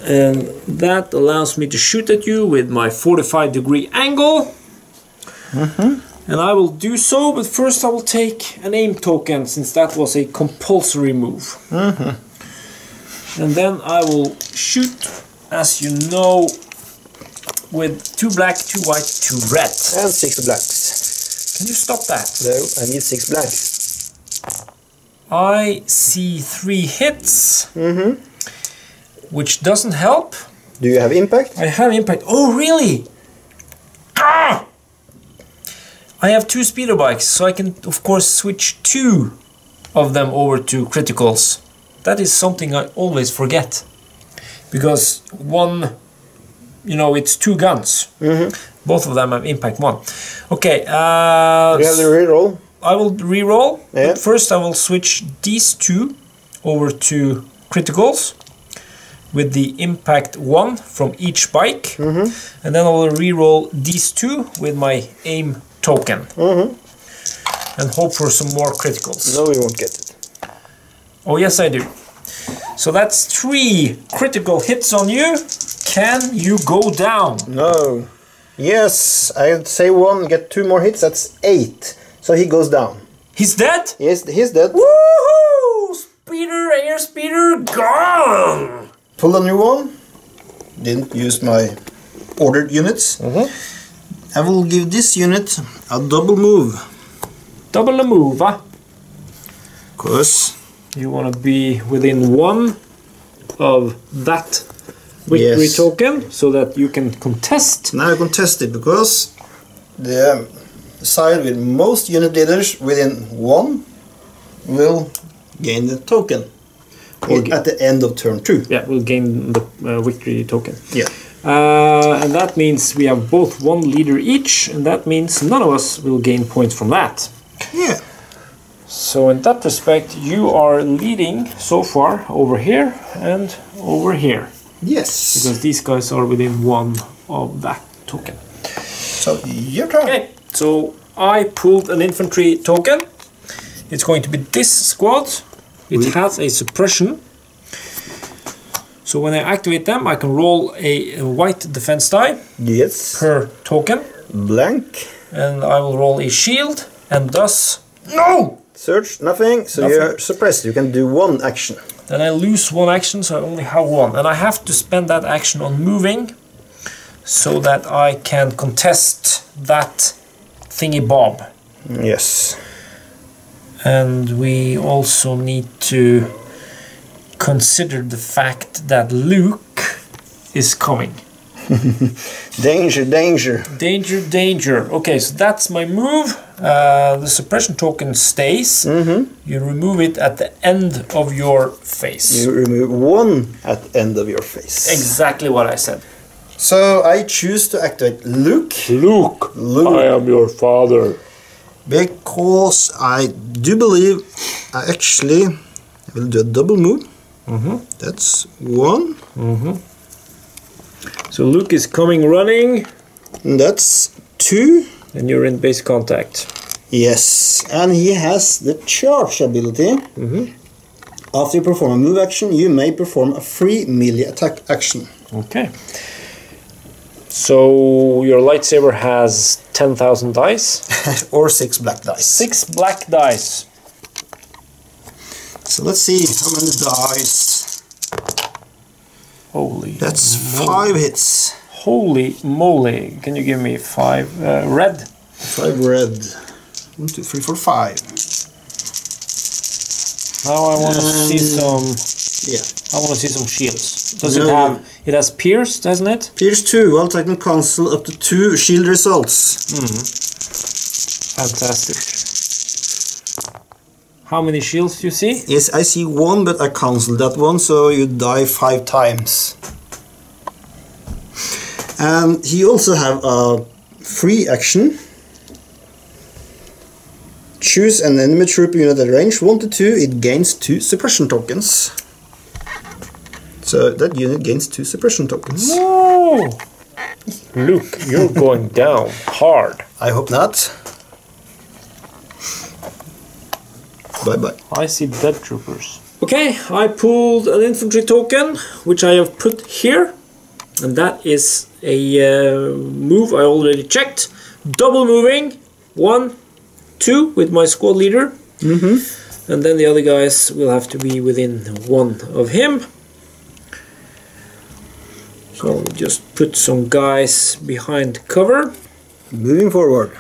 And that allows me to shoot at you with my 45-degree angle. And I will do so, but first I will take an aim token, since that was a compulsory move. And then I will shoot, as you know, with 2 black, 2 white, 2 red. And 6 blacks. Can you stop that? No, I need 6 blacks. I see 3 hits, which doesn't help. Do you have impact? I have impact. Oh, really? Ah! I have 2 speeder bikes, so I can, of course, switch 2 of them over to criticals. That is something I always forget. Because one, you know, it's 2 guns. Both of them have impact 1. Okay. You have the reroll. I will reroll. Yeah. But first I will switch these 2 over to criticals with the impact 1 from each bike. And then I will reroll these 2 with my aim token. And hope for some more criticals. No, you won't get it. Oh yes I do. So that's 3 critical hits on you. Can you go down? No. Yes, I'd say 1, get 2 more hits, that's 8. So he goes down. He's dead? Yes, he's dead. Woohoo! Speeder, air speeder, gone! Pull a new one. Didn't use my ordered units. I will give this unit a double move. Double a move, huh? Because You want to be within 1 of that victory token, so that you can contest. now I can test it, because the side with most unit leaders within 1 will gain the token at the end of turn 2. Yeah, we'll gain the victory token. Yeah. And that means we have both 1 leader each, and that means none of us will gain points from that. Yeah. So in that respect, you are leading so far over here and over here. Yes. Because these guys are within 1 of that token. So your turn. Okay, so I pulled an infantry token. It's going to be this squad. It has a suppression. So when I activate them, I can roll a white defense die Yes. per token. Blank. And I will roll a shield, and thus... No! Search, nothing. So Nothing. you're suppressed. You can do 1 action. Then I lose 1 action, so I only have 1. And I have to spend that action on moving, so that I can contest that thingy bob. Yes. And we also need to consider the fact that Luke is coming. Danger, danger. Danger, danger. Okay, so that's my move. The suppression token stays. You remove it at the end of your face. You remove 1 at the end of your face. Exactly what I said. So I choose to activate Luke. Luke, I am your father. Because I do believe I actually will do a double move. That's 1. So Luke is coming running. And that's 2. And you're in base contact. Yes. And he has the charge ability. After you perform a move action, you may perform a free melee attack action. Okay. So your lightsaber has 10,000 dice. Or 6 black dice. 6 black dice. So let's see how many dice. Holy. That's 5 hits. Holy moly. Can you give me 5 red? 5 red. 1, 2, 3, 4, 5. Now I want to see some. Yeah. I want to see some shields. Does No. it have? It has pierce, doesn't it? Pierce 2. While taking cancel up to 2 shield results. Fantastic. How many shields do you see? Yes, I see 1, but I cancelled that one, so you die 5 times. And he also have a free action. Choose an enemy troop unit at range 1 to 2. It gains 2 suppression tokens. So that unit gains 2 suppression tokens. No! Luke, you're going down hard. I hope not. Bye-bye. I see dead troopers. Okay, I pulled an infantry token, which I have put here. And that is a move I already checked. Double moving. 1, 2 with my squad leader. And then the other guys will have to be within 1 of him. So I'll just put some guys behind cover. Moving forward.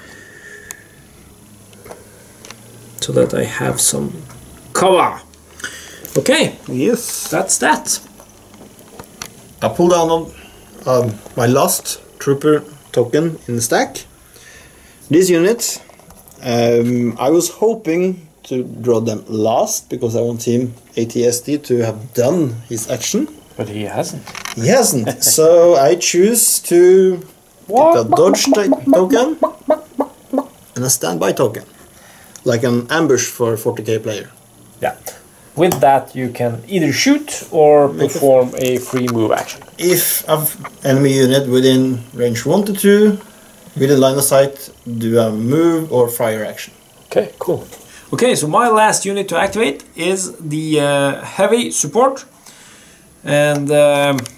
So that I have some cover. Okay. Yes. That's that. I pulled down on my last trooper token in the stack. This unit, I was hoping to draw them last because I want Team AT-ST to have done his action. But he hasn't. He hasn't. So I choose to get a dodge token and a standby token. Like an ambush for a 40k player. Yeah. With that you can either shoot or perform a free move action. If an enemy unit within range 1 to 2, within line of sight, do a move or fire action. Okay, cool. Okay, so my last unit to activate is the heavy support. And,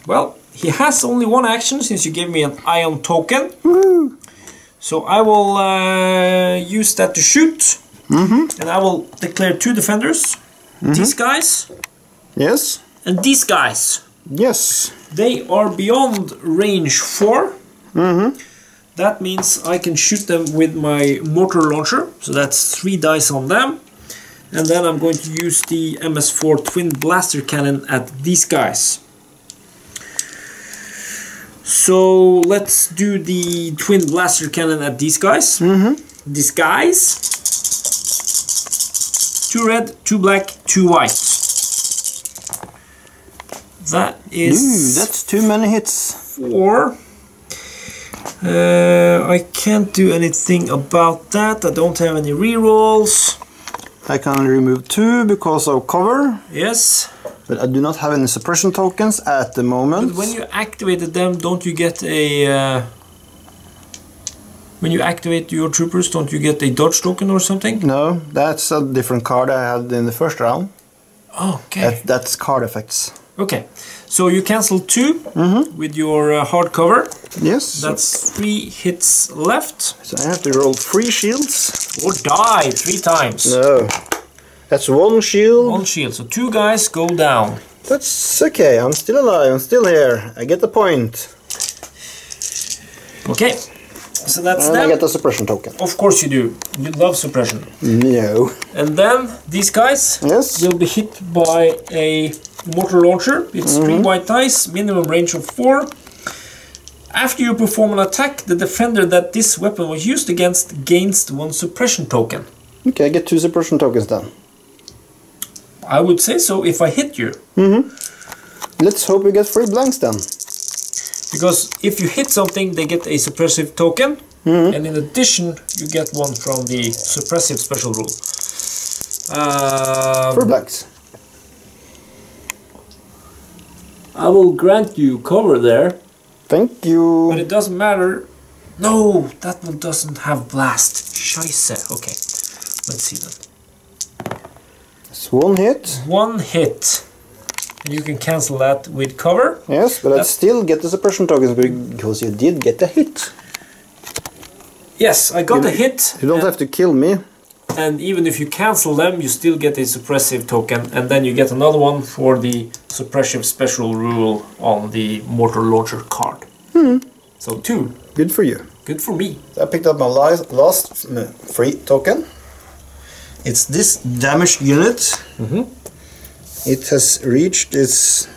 well, he has only 1 action since you gave me an ion token. Woo! So I will use that to shoot. And I will declare 2 defenders. These guys. Yes. And these guys. Yes. They are beyond range 4. That means I can shoot them with my Mortar Launcher. So that's 3 dice on them. And then I'm going to use the MS4 Twin Blaster Cannon at these guys. So let's do the Twin Blaster Cannon at these guys. These guys. 2 red, 2 black, 2 white. That is... Ooh, that's too many hits. 4. I can't do anything about that. I don't have any rerolls. I can remove 2 because of cover. Yes. But I do not have any suppression tokens at the moment. But when you activated them, don't you get a... when you activate your troopers, don't you get a dodge token or something? No, that's a different card I had in the first round. Oh, okay. That's card effects. Okay. So you cancel 2 with your hard cover. Yes. That's 3 hits left. So I have to roll 3 shields. Or die 3 times. No. That's 1 shield. 1 shield. So 2 guys go down. That's okay. I'm still alive. I'm still here. I get the point. Okay. So that's and them. I get a suppression token. Of course you do. You love suppression. No. And then these guys will be hit by a Mortar Launcher. It's 3 white dice, minimum range of 4. After you perform an attack, the defender that this weapon was used against gains 1 suppression token. Okay, I get 2 suppression tokens then. I would say so if I hit you. Let's hope we get 3 blanks then. Because if you hit something, they get a suppressive token. And in addition, you get 1 from the suppressive special rule. 3 blanks. I will grant you cover there. Thank you. But it doesn't matter. No, that one doesn't have blast. Scheisse. Okay, let's see then. It's 1 hit. 1 hit. And you can cancel that with cover. Yes, but I still get the suppression tokens because you did get a hit. Yes, I got a hit. You don't have to kill me. And even if you cancel them, you still get a suppressive token. And then you get another one for the suppressive special rule on the Mortar Launcher card. So 2. Good for you. Good for me. I picked up my last free token. It's this damaged unit. It has reached its...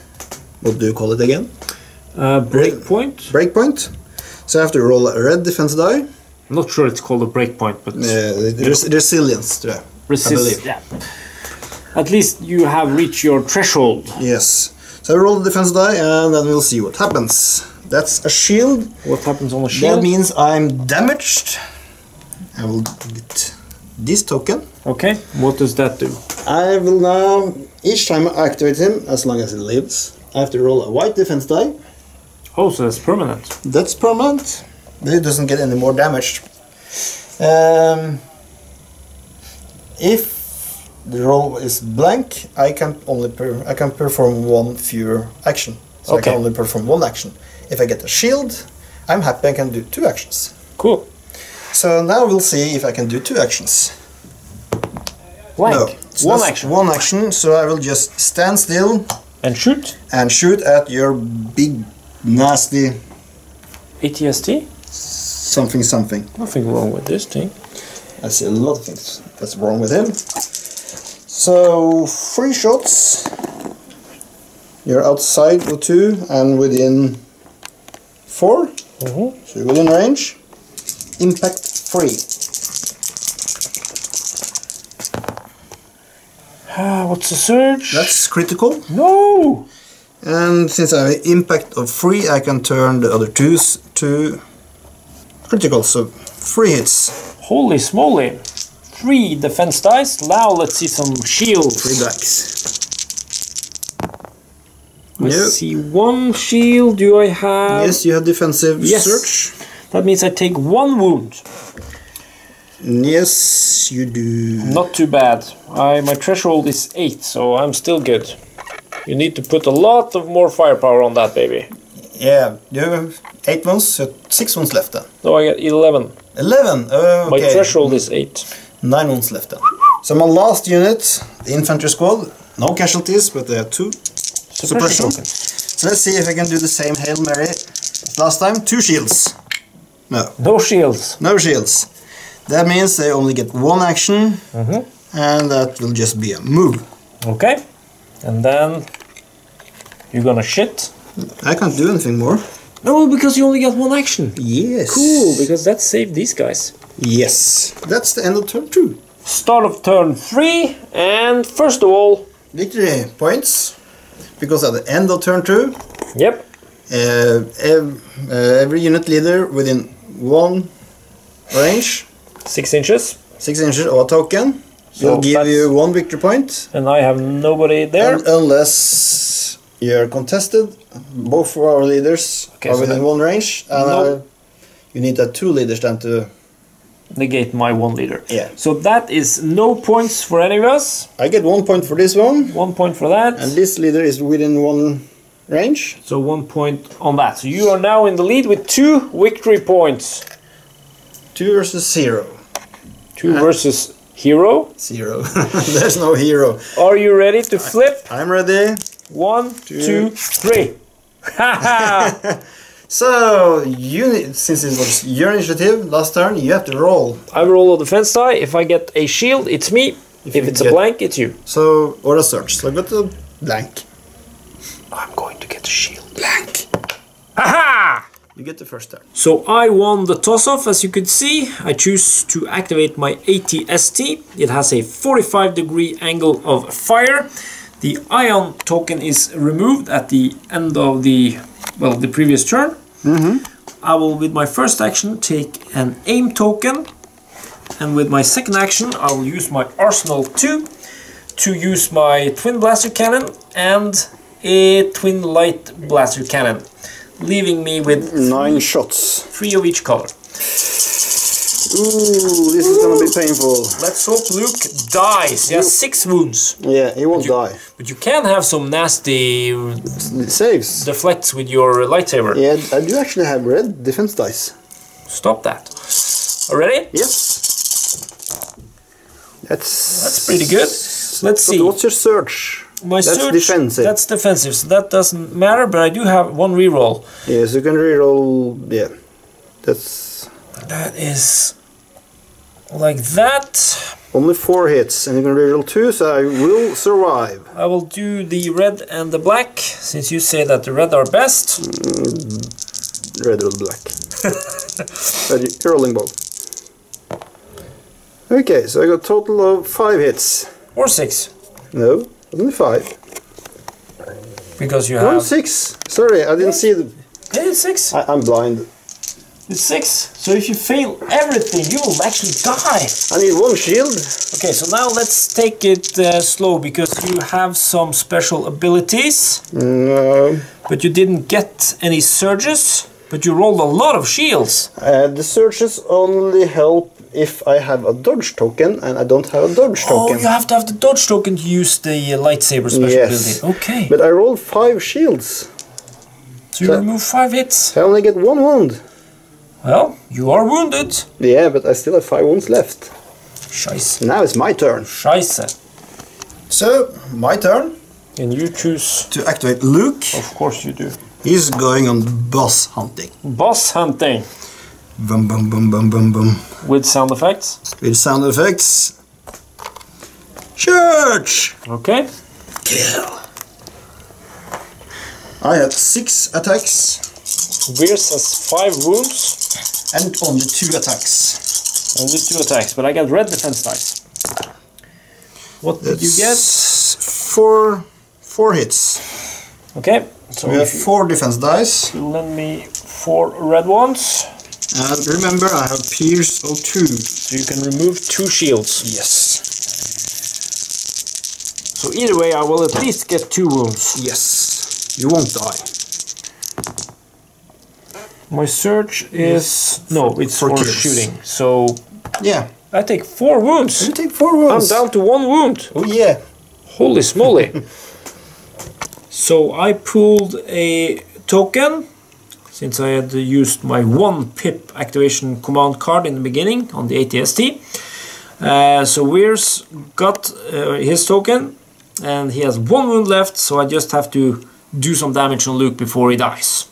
what do you call it again? Breakpoint. Breakpoint. So I have to roll a red defense die. I'm not sure it's called a breakpoint, but... resilience, I believe. Yeah. At least you have reached your threshold. Yes. So I roll the defense die and then we'll see what happens. That's a shield. What happens on a shield? That means I'm damaged. I will get this token. Okay, what does that do? I will now, each time I activate him, as long as he lives, I have to roll a white defense die. Oh, so that's permanent. That's permanent. But it doesn't get any more damage. If the roll is blank, I can only perform one fewer action. So I can only perform one action. If I get a shield, I'm happy I can do 2 actions. Cool. So now we'll see if I can do 2 actions. Blank. No, so one action. One action, so I will just stand still. And shoot? And shoot at your big, nasty... AT-ST? Something, something. Nothing wrong with this thing. I see a lot of things that's wrong with him. So, 3 shots. You're outside for 2 and within 4. So you're within range. Impact 3. What's the surge? That's critical. No! And since I have an impact of 3, I can turn the other 2s to critical. So 3 hits. Holy smoly. 3 defense dice. Now let's see some shields. 3 dice. I see 1 shield. Do I have... Yes, you have defensive search. That means I take 1 wound. Yes, you do. Not too bad. My threshold is 8, so I'm still good. You need to put a lot of more firepower on that, baby. Yeah, you have 8 wounds, so 6 wounds left then. No, I get 11. 11? Okay. My threshold is 8. 9 wounds left then. So my last unit, the infantry squad, no casualties, but they have 2 suppression. So let's see if I can do the same Hail Mary as last time. 2 shields. No. No shields. No shields. That means they only get 1 action, and that will just be a move. Okay. And then you're gonna shit. I can't do anything more. No, because you only get 1 action. Yes. Cool, because that saved these guys. Yes. That's the end of turn 2. Start of turn 3, and first of all... Victory points. Because at the end of turn 2... Yep. Every unit leader within 1 range... 6 inches. 6 inches of a token. Will give you 1 victory point. And I have nobody there. And unless you're contested, both of our leaders are within 1 range. And you need 2 leaders then to negate my 1 leader. Yeah. So that is no points for any of us. I get 1 point for this one. 1 point for that. And this leader is within 1 range. So 1 point on that. So you are now in the lead with 2 victory points. 2 versus 0. 2 versus hero. 0. There's no hero. Are you ready to flip? I'm ready. 1, 2, 3. Haha! So, since it was your initiative last turn, you have to roll. I roll a defense die. If I get a shield, it's me. If it's a blank, it's you. So, or a search. So I got a blank. I'm going to get a shield. Blank. Haha! You get the first turn. So I won the toss-off, as you could see. I choose to activate my AT-ST. It has a 45-degree angle of fire. The ion token is removed at the end of the previous turn. I will, with my first action, take an aim token. And with my second action, I will use my Arsenal 2 to use my twin blaster cannon and a twin light blaster cannon, leaving me with 9 shots. 3 of each color. Ooh, this is gonna be painful. Let's hope Luke dies. He has 6 wounds. Yeah, he won't die. But you can have some nasty saves. deflects with your lightsaber. Yeah, I do actually have red defense dice. Stop that. Ready? Yes. That's pretty good. Let's see. What's your search? My that's search, defensive. That's defensive, so that doesn't matter, but I do have 1 reroll. Yes, you can reroll. Yeah. That is like that. Only 4 hits, and you can reroll 2, so I will survive. I will do the red and the black, since you say that the red are best. Red or black. Rolling bow. Okay, so I got a total of 5 hits. Or 6. No, only 5. Because you have... No, 6. Sorry, I didn't see the... Yeah, it's 6. I'm blind. It's 6. So if you fail everything, you will actually die. I need 1 shield. Okay, so now let's take it slow, because you have some special abilities. No. But you didn't get any surges, but you rolled a lot of shields. The surges only help if I have a dodge token, and I don't have a dodge token. Oh, you have to have the dodge token to use the lightsaber special Yes. ability. Okay. But I rolled 5 shields. So you remove 5 hits. I only get 1 wound. Well, you are wounded. Yeah, but I still have 5 wounds left. Scheiße. Now it's my turn. Scheiße. So, my turn. And you choose... To activate Luke. Of course you do. He's going on boss hunting. Boss hunting. Bum bum bum bum bum bum. With sound effects. With sound effects. Church! Okay. Kill. I have 6 attacks. Veers has 5 wounds. And only 2 attacks. Only 2 attacks, but I got red defense dice. What did you get? 4 hits. Okay. So we have 4 defense dice. Lend me 4 red ones. And remember, I have Pierce of 2. So you can remove 2 shields. Yes. So either way, I will at least get 2 wounds. Yes. You won't die. My search is... No, it's for shooting. So... Yeah. I take 4 wounds. You take 4 wounds. I'm down to 1 wound. Oh yeah. Holy smoly. So I pulled a token, since I had used my 1 pip activation command card in the beginning on the AT-ST. So Veers got his token, and he has 1 wound left, so I just have to do some damage on Luke before he dies.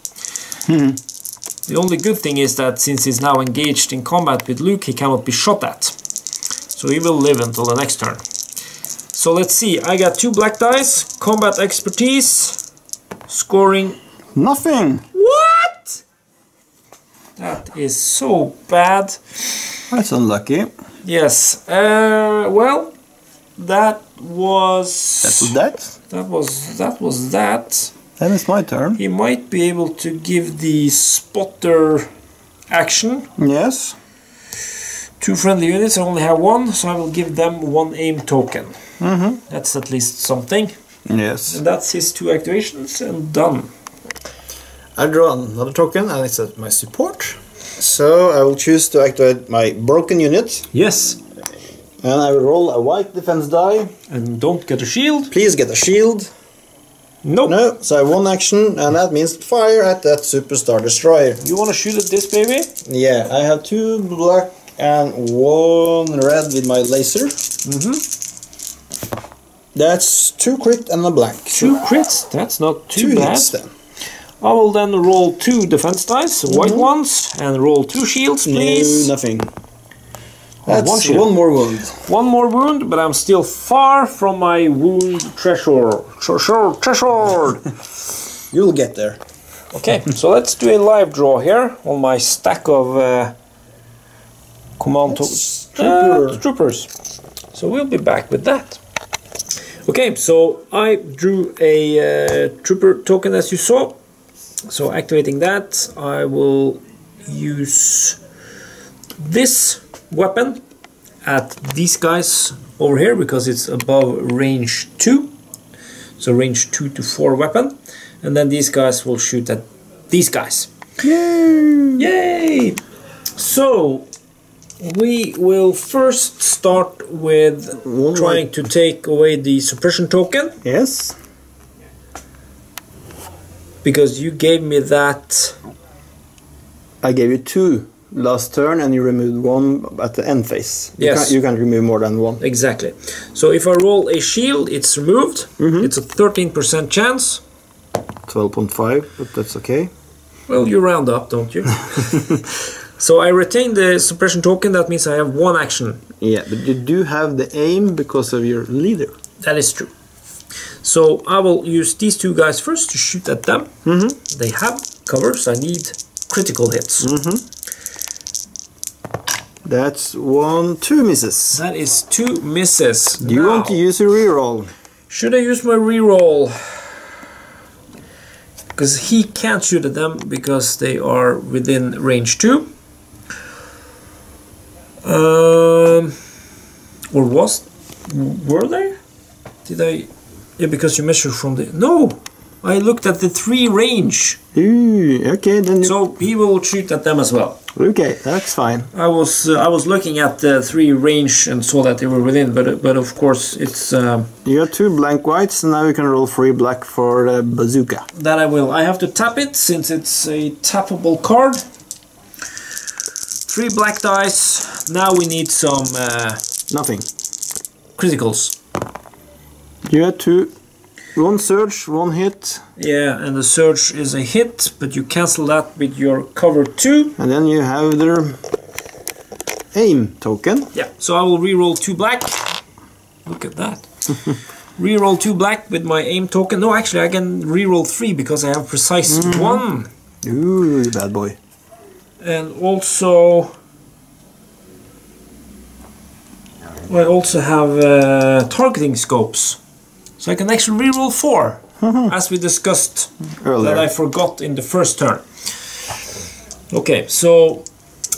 The only good thing is that since he's now engaged in combat with Luke, he cannot be shot at. So he will live until the next turn. So let's see, I got 2 black dice, combat expertise, scoring... Nothing! What? That is so bad. That's unlucky. Yes, well, that was... That was that. Then it's my turn. He might be able to give the spotter action. Yes. 2 friendly units, I only have 1, so I will give them 1 aim token. That's at least something. Yes. And that's his 2 activations, and done. I draw another token, and it's at my support. So I will choose to activate my broken unit. Yes. And I will roll a white defense die. And don't get a shield. Please get a shield. Nope. No, so I have 1 action, and that means fire at that Superstar Destroyer. You want to shoot at this baby? Yeah, I have 2 black and 1 red with my laser. That's 2 crit and a blank. 2 crits? That's not too bad. Hits then. I will then roll 2 defense dice, white ones, and roll 2 shields, please. No, nothing. Oh, That's 1 1 more wound. 1 more wound, but I'm still far from my wound threshold. You'll get there. Okay, so let's do a live draw here on my stack of command troopers. So we'll be back with that. Okay, so I drew a trooper token, as you saw. So activating that, I will use this weapon at these guys over here because it's above range 2. So range 2 to 4 weapon. And then these guys will shoot at these guys. Yay! Yay! So we will first start with trying to take away the suppression token. Yes. Because you gave me that. I gave you 2 last turn, and you removed 1 at the end phase. You can't remove more than 1. Exactly. So if I roll a shield, it's removed. It's a 13% chance. 12.5, but that's okay. Well, you round up, don't you? So I retain the suppression token. That means I have 1 action. Yeah, but you do have the aim because of your leader. That is true. So I will use these 2 guys first to shoot at them. They have cover, so I need critical hits. That's 2 misses. That is 2 misses. Do you want to use a reroll? Should I use my reroll? Because he can't shoot at them because they are within range 2. Or were they? Did I? Yeah, because you measured from the... No! I looked at the 3 range. Ooh, okay, then... So he will shoot at them as well. Okay, that's fine. I was looking at the 3 range and saw that they were within, but of course it's... You have 2 blank whites, and now you can roll 3 black for the bazooka. That I will. I have to tap it, since it's a tappable card. 3 black dice. Now we need some... Nothing. Criticals. You had 2. 1 surge, 1 hit. Yeah, and the surge is a hit, but you cancel that with your cover 2. And then you have the aim token. Yeah, so I will reroll 2 black. Look at that. Reroll 2 black with my aim token. No, actually I can reroll 3 because I have precise 1. Ooh, bad boy. And also... I also have targeting scopes. So I can actually reroll 4, as we discussed earlier. That I forgot in the first turn. Okay, so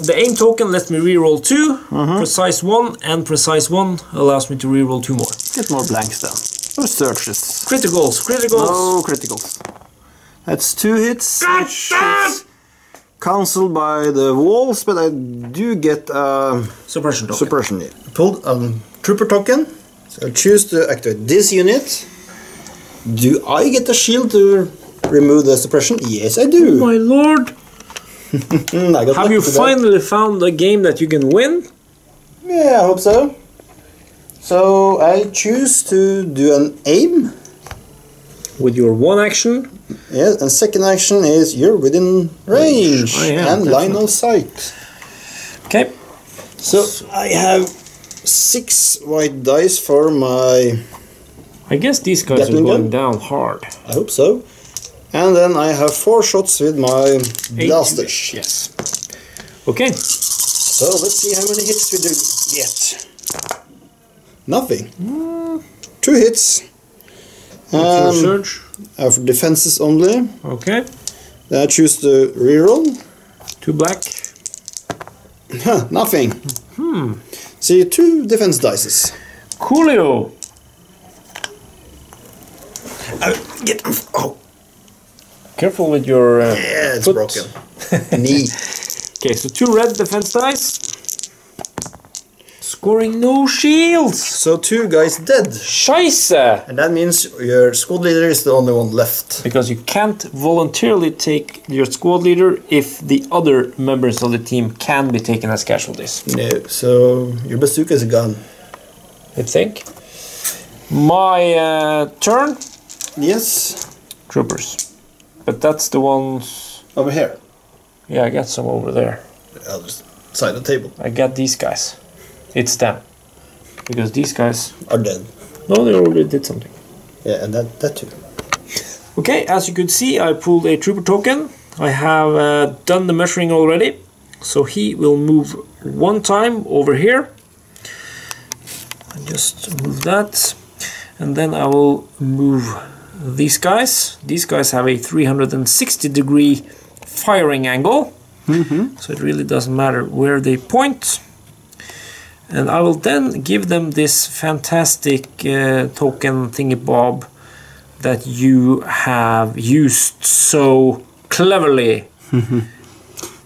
the aim token lets me reroll 2, precise 1, and precise 1 allows me to reroll 2 more. Get more blanks then. Or searches. Criticals, criticals. No criticals. That's 2 hits. Which is cancelled by the walls, but I do get suppression token. Suppression. Yeah. Pulled a trooper token. So choose to activate this unit. Do I get a shield to remove the suppression? Yes, I do. Oh my lord! Have you finally found a game that you can win? Yeah, I hope so. So I choose to do an aim. With your 1 action? Yes, and second action is you're within range and line of sight. Okay. So I have 6 white dice for my... I guess these guys are going down hard. I hope so. And then I have 4 shots with my blasters. Yes. Okay. So let's see how many hits we do get. Nothing. 2 hits. Surge. For defenses only. Okay. Then I choose to reroll. 2 black. Nothing. See, 2 defense dices. Coolio. Get. Oh. Careful with your yeah, it's foot. broken. Knee. Okay, so 2 red defense dice. Scoring no shields. So 2 guys dead. Scheisse. And that means your squad leader is the only one left. Because you can't voluntarily take your squad leader if the other members of the team can be taken as casualties. No, so your bazooka is gone. I think. My turn. Yes. Troopers. But that's the ones... Over here. Yeah, I got some over there. The other side of the table. I got these guys. It's them. Because these guys... Are dead. No, they already did something. Yeah, and that too. Okay, as you could see, I pulled a trooper token. I have done the measuring already. So he will move 1 time over here. I just move that. And then I will move these guys. These guys have a 360-degree firing angle. So it really doesn't matter where they point. And I will then give them this fantastic token thingy-bob that you have used so cleverly.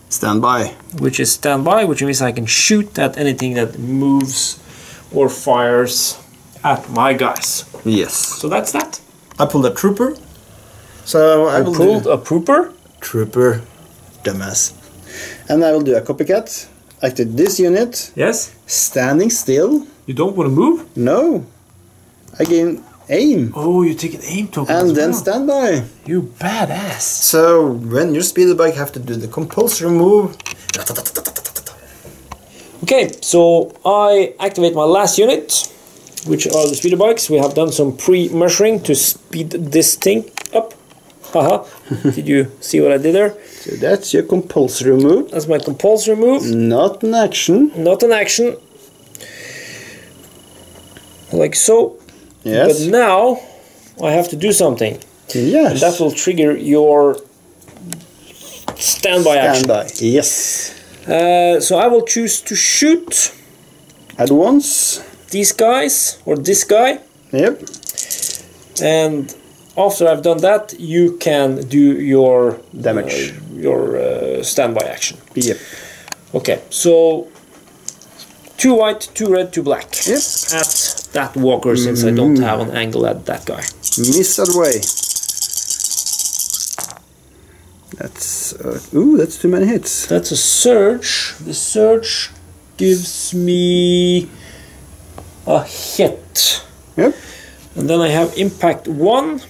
Standby. Which is standby, which means I can shoot at anything that moves or fires at my guys. Yes. So that's that. I pulled a trooper. So I will pulled a trooper. Trooper. Dumbass. And I will do a copycat. Activate this unit. Yes. Standing still. You don't want to move? No. I gain aim. Oh, you take an aim token. And then standby. You badass. So when your speeder bike have to do the compulsory move. Okay, so I activate my last unit, which are the speeder bikes. We have done some pre-measuring to speed this thing up. Haha. Did you see what I did there? So that's your compulsory move. That's my compulsory move. Not an action. Not an action. Like so. Yes. But now I have to do something. Yes. And that will trigger your standby action. Standby. Yes. So I will choose to shoot at once these guys or this guy. Yep. And after I've done that, you can do your damage, your standby action. Yep. Okay, so 2 white, 2 red, 2 black. Yes. At that walker, since I don't have an angle at that guy. Miss that way. That's ooh, that's too many hits. That's a surge. The surge gives me a hit. Yep. And then I have impact 1.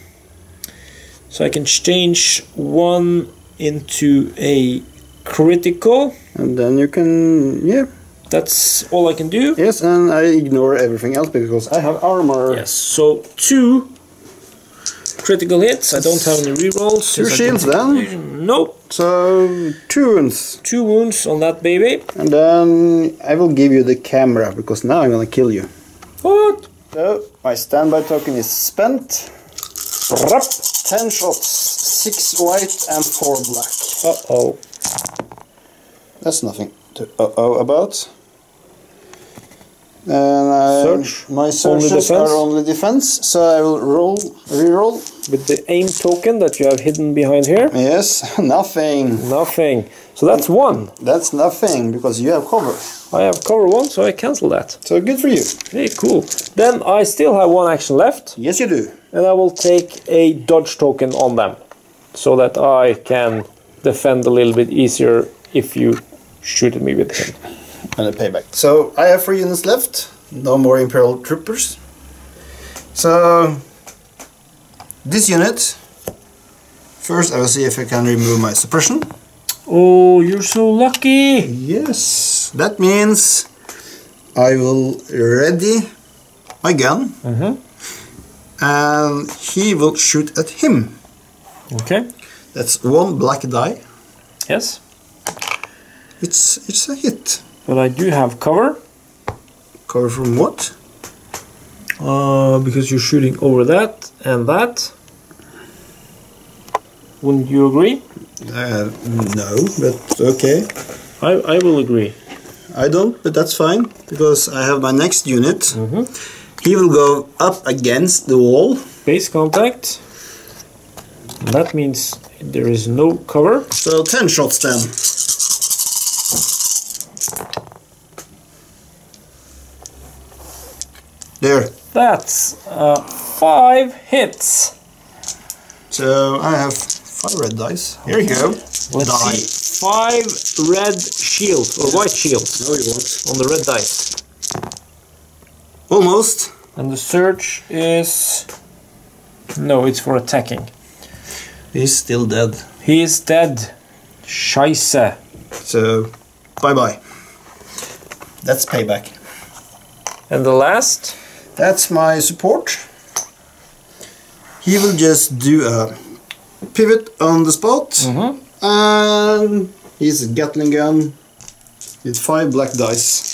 So I can change 1 into a critical. And then you can, yeah. That's all I can do. Yes, and I ignore everything else because I have armor. Yes, so 2 critical hits. I don't have any rerolls. 2 shields then? Nope. So 2 wounds. 2 wounds on that baby. And then I will give you the camera because now I'm gonna kill you. What? So my standby token is spent. 10 shots, 6 white and 4 black. Uh-oh. That's nothing to about. And my searches are only defense, so I will reroll. With the aim token that you have hidden behind here? Yes, nothing. Nothing. So that's 1. That's nothing, because you have cover. I have cover 1, so I cancel that. So good for you. Hey, cool. Then I still have 1 action left. Yes, you do. And I will take a dodge token on them, so that I can defend a little bit easier if you shoot at me with him. And a payback. So I have 3 units left. No more Imperial troopers. So this unit. First I will see if I can remove my suppression. Oh, you're so lucky! Yes. That means I will ready my gun. And he will shoot at him. Okay. That's 1 black die. Yes. It's a hit. But I do have cover. Cover from what? Because you're shooting over that and that. Wouldn't you agree? No, but okay. I will agree. I don't, but that's fine, because I have my next unit. He will go up against the wall. Base contact. That means there is no cover. So 10 shots then. There. That's 5 hits. So I have 5 red dice. Here you go. Let's see. 5 red shields, or white shields. No, you won't. On the red dice. Almost. And the surge is... No, it's for attacking. He's still dead. He is dead. Scheisse. So, bye-bye. That's payback. And the last? That's my support. He will just do a pivot on the spot. And he's a Gatling gun with 5 black dice.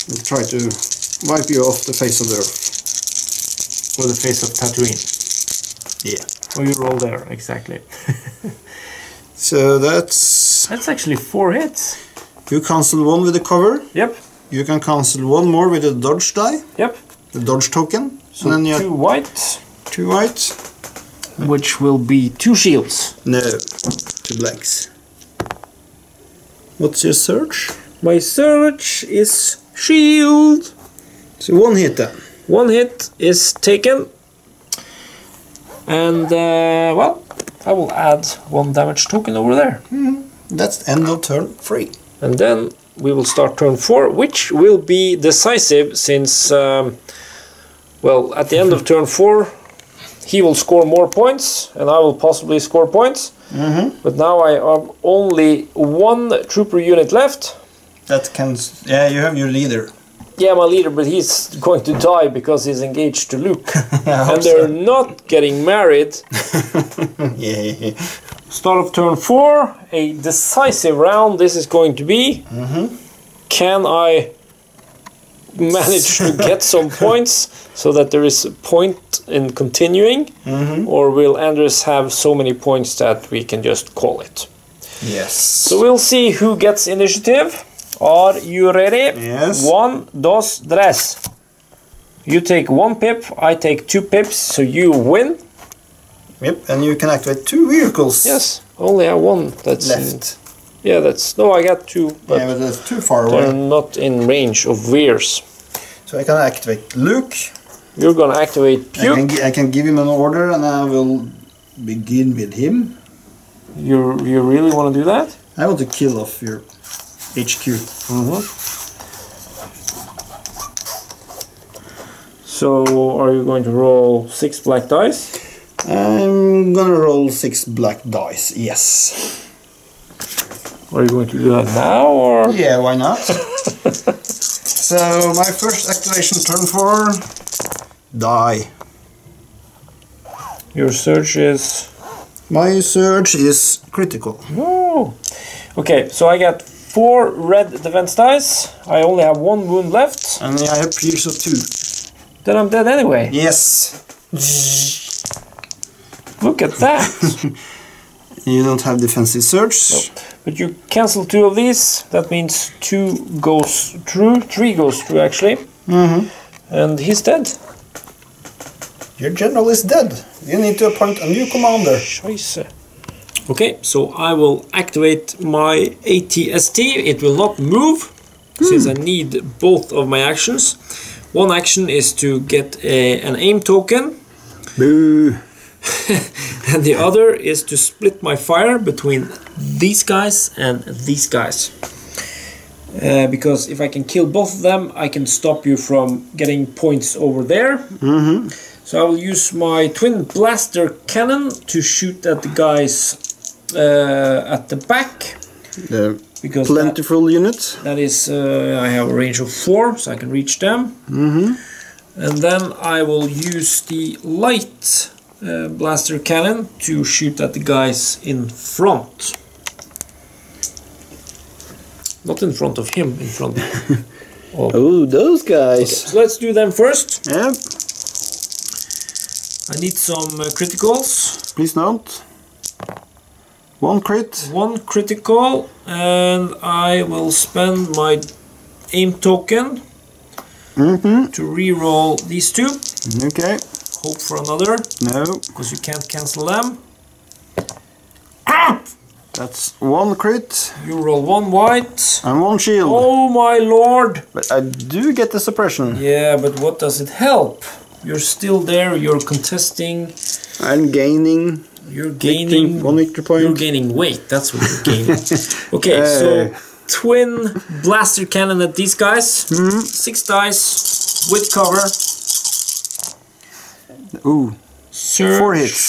We'll try to wipe you off the face of the earth. Or the face of Tatooine. Yeah. Or you roll there, exactly. So that's... That's actually 4 hits. You cancel 1 with the cover. Yep. You can cancel 1 more with the dodge die. Yep. The dodge token. So and then 2 white. 2 white. Which will be 2 shields. No, 2 blanks. What's your search? My search is shield. So 1 hit then. 1 hit is taken. And, well, I will add 1 damage token over there. That's the end of turn 3. And then we will start turn 4, which will be decisive since, well, at the end of turn 4, he will score more points, and I will possibly score points. But now I have only 1 trooper unit left. That can... Yeah, you have your leader. Yeah, my leader, but he's going to die because he's engaged to Luke. And so. they're not getting married. Yeah. Start of turn 4, a decisive round this is going to be. Can I manage to get some points so that there is a point in continuing? Or will Anders have so many points that we can just call it? Yes. So we'll see who gets initiative. Are you ready? Yes. 1, 2, 3. You take 1 pip, I take 2 pips, so you win. Yep, and you can activate 2 vehicles. Yes, only have 1 that's left. Yeah, that's... No, I got 2. But yeah, but that's too far they're away. not in range of Veers. So I can activate Luke. You're gonna activate Puke. I can give him an order and I will begin with him. You really want to do that? I want to kill off your HQ. So, are you going to roll 6 black dice? I'm gonna roll 6 black dice, yes. Are you going to do that now, or...? Yeah, why not? So, my first activation turn for... Die. Your search is... My search is critical. No! Okay, so I got 4 red defense dice. I only have 1 wound left. And I have pierce of 2. Then I'm dead anyway. Yes. Look at that! You don't have defensive search. Nope. But you cancel 2 of these. That means 2 goes through. 3 goes through, actually. And he's dead. Your general is dead. You need to appoint a new commander. Scheisse. Okay, so I will activate my AT-ST. It will not move, since I need both of my actions. One action is to get an aim token. Boo. And the other is to split my fire between these guys and these guys. Because if I can kill both of them, I can stop you from getting points over there. So I will use my twin blaster cannon to shoot at the guys at the back. The Because plentiful unit. that is, I have a range of 4, so I can reach them. And then I will use the light blaster cannon to shoot at the guys in front. Not in front of him, in front of... Oh, those guys. Okay, so let's do them first. Yep. I need some criticals. Please note. 1 crit. 1 critical, and I will spend my aim token to re-roll these 2. Okay. Hope for another, No. because you can't cancel them. That's 1 crit You roll 1 white. and 1 shield. Oh my lord! But I do get the suppression. Yeah, but what does it help? You're still there, you're contesting, I'm gaining. you're gaining... 1 victory point. You're gaining weight, that's what you're gaining. Okay, so twin blaster cannon at these guys. 6 dice with cover. Ooh. Search. 4 hits.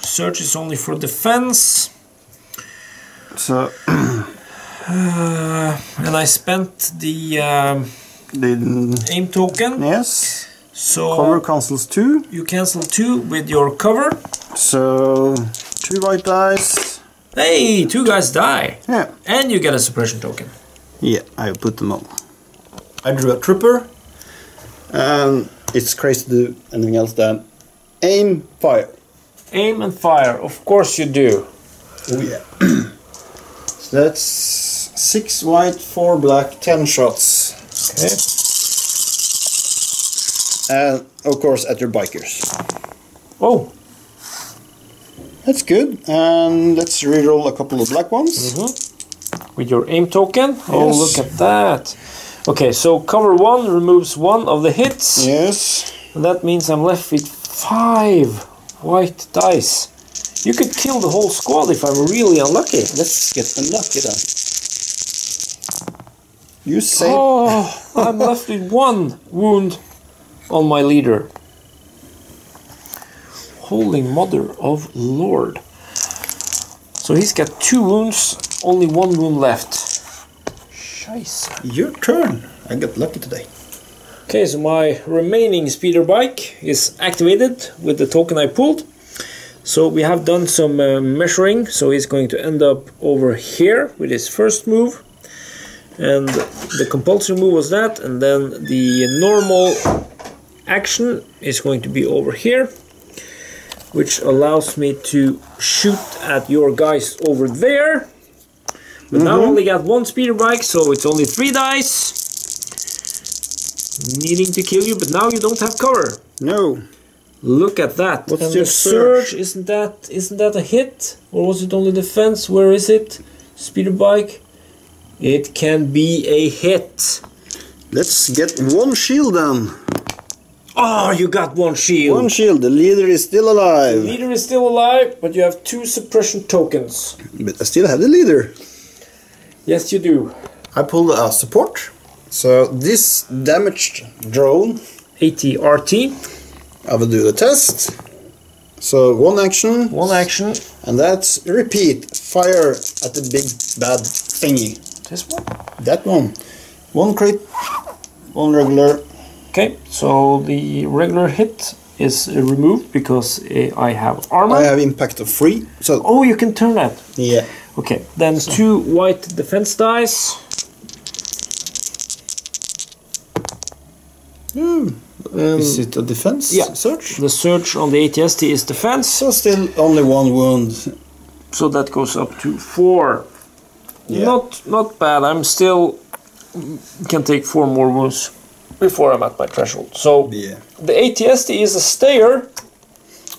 Search is only for defense. So And I spent the the aim token. yes. So Cover cancels 2. you cancel 2 with your cover. So 2 white dice. Hey, 2 guys die. Yeah. And you get a suppression token. Yeah, I put them on. I drew a trooper. And it's crazy to do anything else than aim, fire. Aim and fire, of course you do. Oh yeah. So that's 6 white, 4 black, 10 shots. Okay. And of course at your bikers. Oh. That's good. And let's reroll a couple of black ones. With your aim token. Oh, Yes. look at that. Okay, so cover 1 removes 1 of the hits. Yes. And that means I'm left with 5 white dice. You could kill the whole squad if I'm really unlucky. Let's get unlucky then. You say. Oh, I'm left with 1 wound on my leader. Holy Mother of Lord. So he's got 2 wounds, only 1 wound left. Scheisse. Your turn. I got lucky today. Okay, so my remaining speeder bike is activated with the token I pulled. So we have done some measuring, so he's going to end up over here with his first move. And the compulsory move was that, and then the normal action is going to be over here, which allows me to shoot at your guys over there. But now I only got 1 speeder bike, so it's only 3 dice. Needing to kill you, but now you don't have cover. No. Look at that. What's and your the surge, isn't that a hit? Or was it only defense? Where is it? speeder bike. It can be a hit. Let's get one shield then. Oh, you got one shield. One shield. The leader is still The alive. leader is still alive, but you have 2 suppression tokens. But I still have the leader. Yes, you do. I pulled a support. So this damaged drone, AT-RT. I will do the test. So one action. One action. And that's repeat. Fire at the big bad thingy. This one. That one. One crit. One regular. Okay, so the regular hit is removed because I have armor. I have impact of 3. So Oh, you can turn that. yeah. Okay, then 2 white defense dice. Is it a defense Yeah. search? The search on the AT-ST is defense, So still only 1 wound. so that goes up to 4. Yeah. Not bad. I'm still can take 4 more wounds before I'm at my threshold. So Yeah. the AT-ST is a stayer,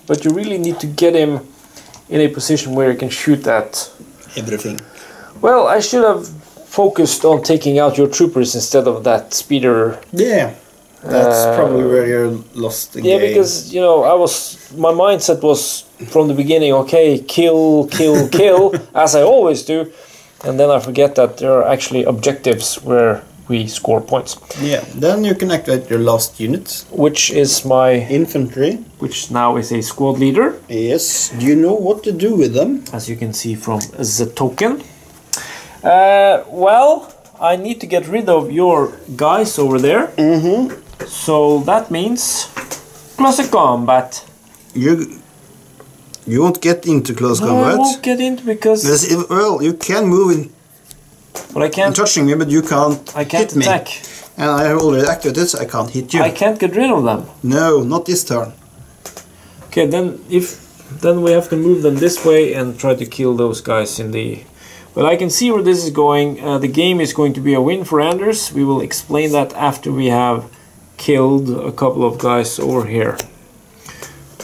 but you really need to get him in a position where you can shoot at. Everything. Well, I should have focused on taking out your troopers instead of that speeder. Yeah. That's probably where you're lost the Yeah, game. because you know, my mindset was from the beginning, okay, kill, as I always do, and then I forget that there are actually objectives where we score points, Yeah. Then you can activate your last unit. which is my, Infantry. which now is a squad leader, Yes. Do you know what to do with them? as you can see from the token. Well, I need to get rid of your guys over there. Mm-hmm. So that means close combat. You won't get into close No, I combat. won't get into because Well, you can move in but I can't. touching me, but you can't, I can't hit me. attack. And I have already activated, so I can't hit you. I can't get rid of them. No, not this turn. Okay, then we have to move them this way and try to kill those guys in the. But I can see where this is going. The game is going to be a win for Anders. We will explain that after we have killed a couple of guys over here.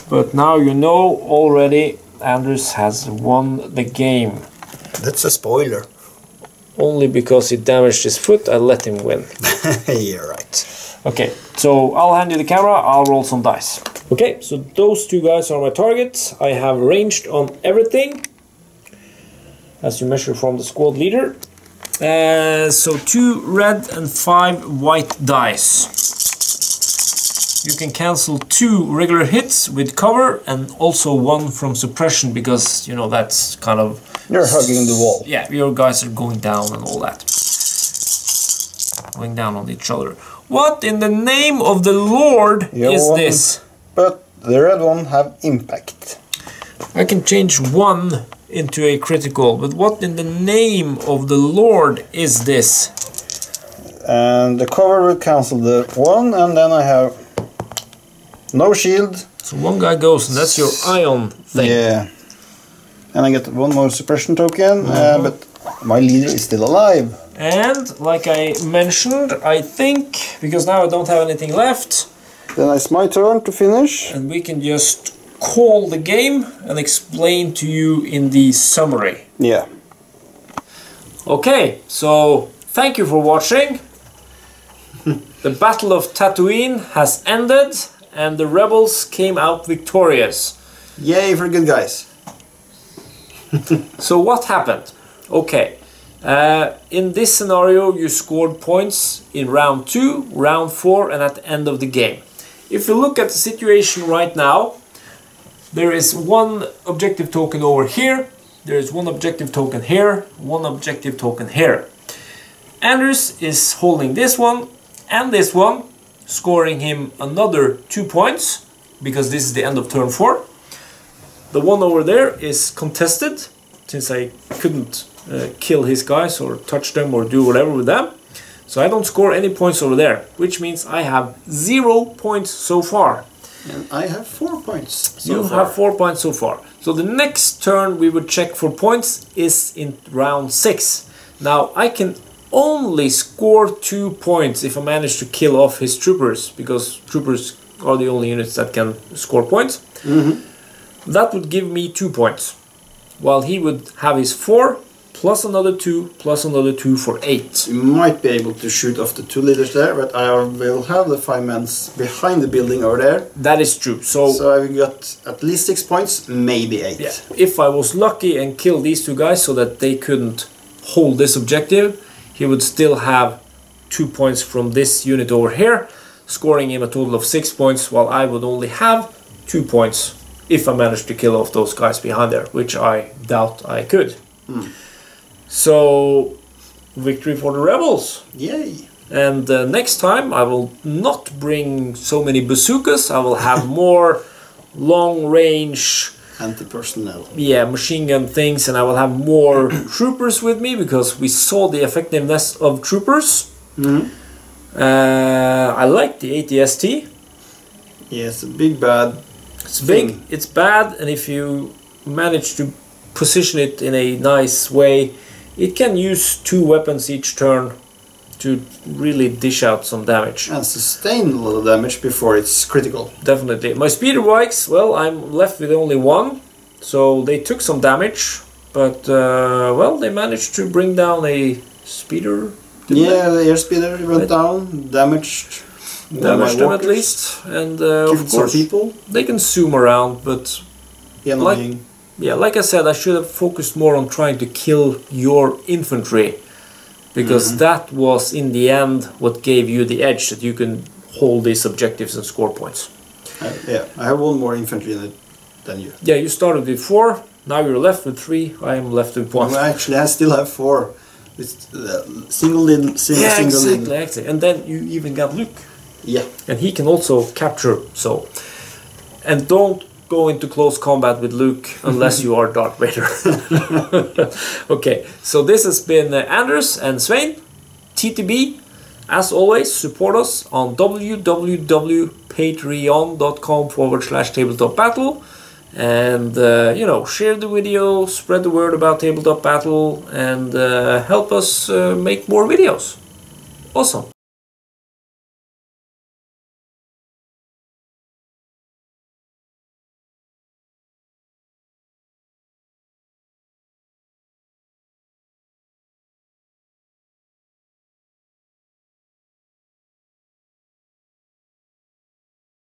But now you know already Anders has won the game. That's a spoiler. Only because he damaged his foot, I let him win. You're right. Okay, so I'll hand you the camera, I'll roll some dice. Okay, so those 2 guys are my targets. I have ranged on everything, as you measure from the squad leader. So 2 red and 5 white dice. You can cancel 2 regular hits with cover and also 1 from suppression because, you know, that's kind of... You're hugging the wall. Yeah, your guys are going down and all that. Going down on each other. What in the name of the Lord is this? But the red one have impact. I can change 1 into a critical, but what in the name of the Lord is this? And the cover will cancel the 1, and then I have no shield. So 1 guy goes, and that's your ion thing. Yeah. And I get 1 more suppression token, but my leader is still alive. And like I mentioned, I think, because now I don't have anything left, Then it's my turn to finish. and we can just call the game and explain to you in the summary. Yeah. Okay, so thank you for watching. The Battle of Tatooine has ended and the rebels came out victorious. Yay for good guys. So what happened? Okay, in this scenario you scored points in round 2, round 4 and at the end of the game. If you look at the situation right now, there is 1 objective token over here, there is 1 objective token here, 1 objective token here. Anders is holding this one and this one, scoring him another 2 points, because this is the end of turn 4. The one over there is contested, since I couldn't kill his guys or touch them or do whatever with them. So I don't score any points over there, which means I have 0 points so far. And I have 4 points. You have 4 points so far. So the next turn we would check for points is in round 6. Now I can only score 2 points if I manage to kill off his troopers, because troopers are the only units that can score points. That would give me 2 points, while he would have his 4 plus another 2, plus another 2 for 8. You might be able to shoot off the 2 leaders there, but I will have the 5 men behind the building over there. That is true. So I've got at least 6 points, maybe 8. yeah, if I was lucky and killed these 2 guys so that they couldn't hold this objective, he would still have 2 points from this unit over here, scoring him a total of 6 points, while I would only have 2 points if I managed to kill off those guys behind there, which I doubt I could. So, victory for the rebels. Yay! And next time I will not bring so many bazookas, I will have more long range anti-personnel. Yeah, machine gun things, and I will have more troopers with me because we saw the effectiveness of troopers. I like the AT-ST. Yeah, it's a big bad. It's big, it's bad, and if you manage to position it in a nice way, it can use 2 weapons each turn to really dish out some damage. And sustain a lot of damage before it's critical. Definitely. My speeder bikes, well, I'm left with only 1, so they took some damage, but well, they managed to bring down a speeder. Yeah, the airspeeder went down, damaged them at least, and of course people. They can zoom around, but yeah, like I said, I should have focused more on trying to kill your infantry, because that was in the end what gave you the edge, that you can hold these objectives and score points. Yeah, I have 1 more infantry than you. Yeah, you started with 4, now you're left with 3, I am left with 1. Well, actually, I still have 4. It's single lead, single lead. Exactly. And then you even got Luke. Yeah. And he can also capture, so. And don't go into close combat with Luke unless you are Darth Vader. Okay, so this has been Anders and Svein, TTB. As always, support us on www.patreon.com/tabletopbattle. And, you know, share the video, spread the word about Tabletop Battle, and help us make more videos. Awesome.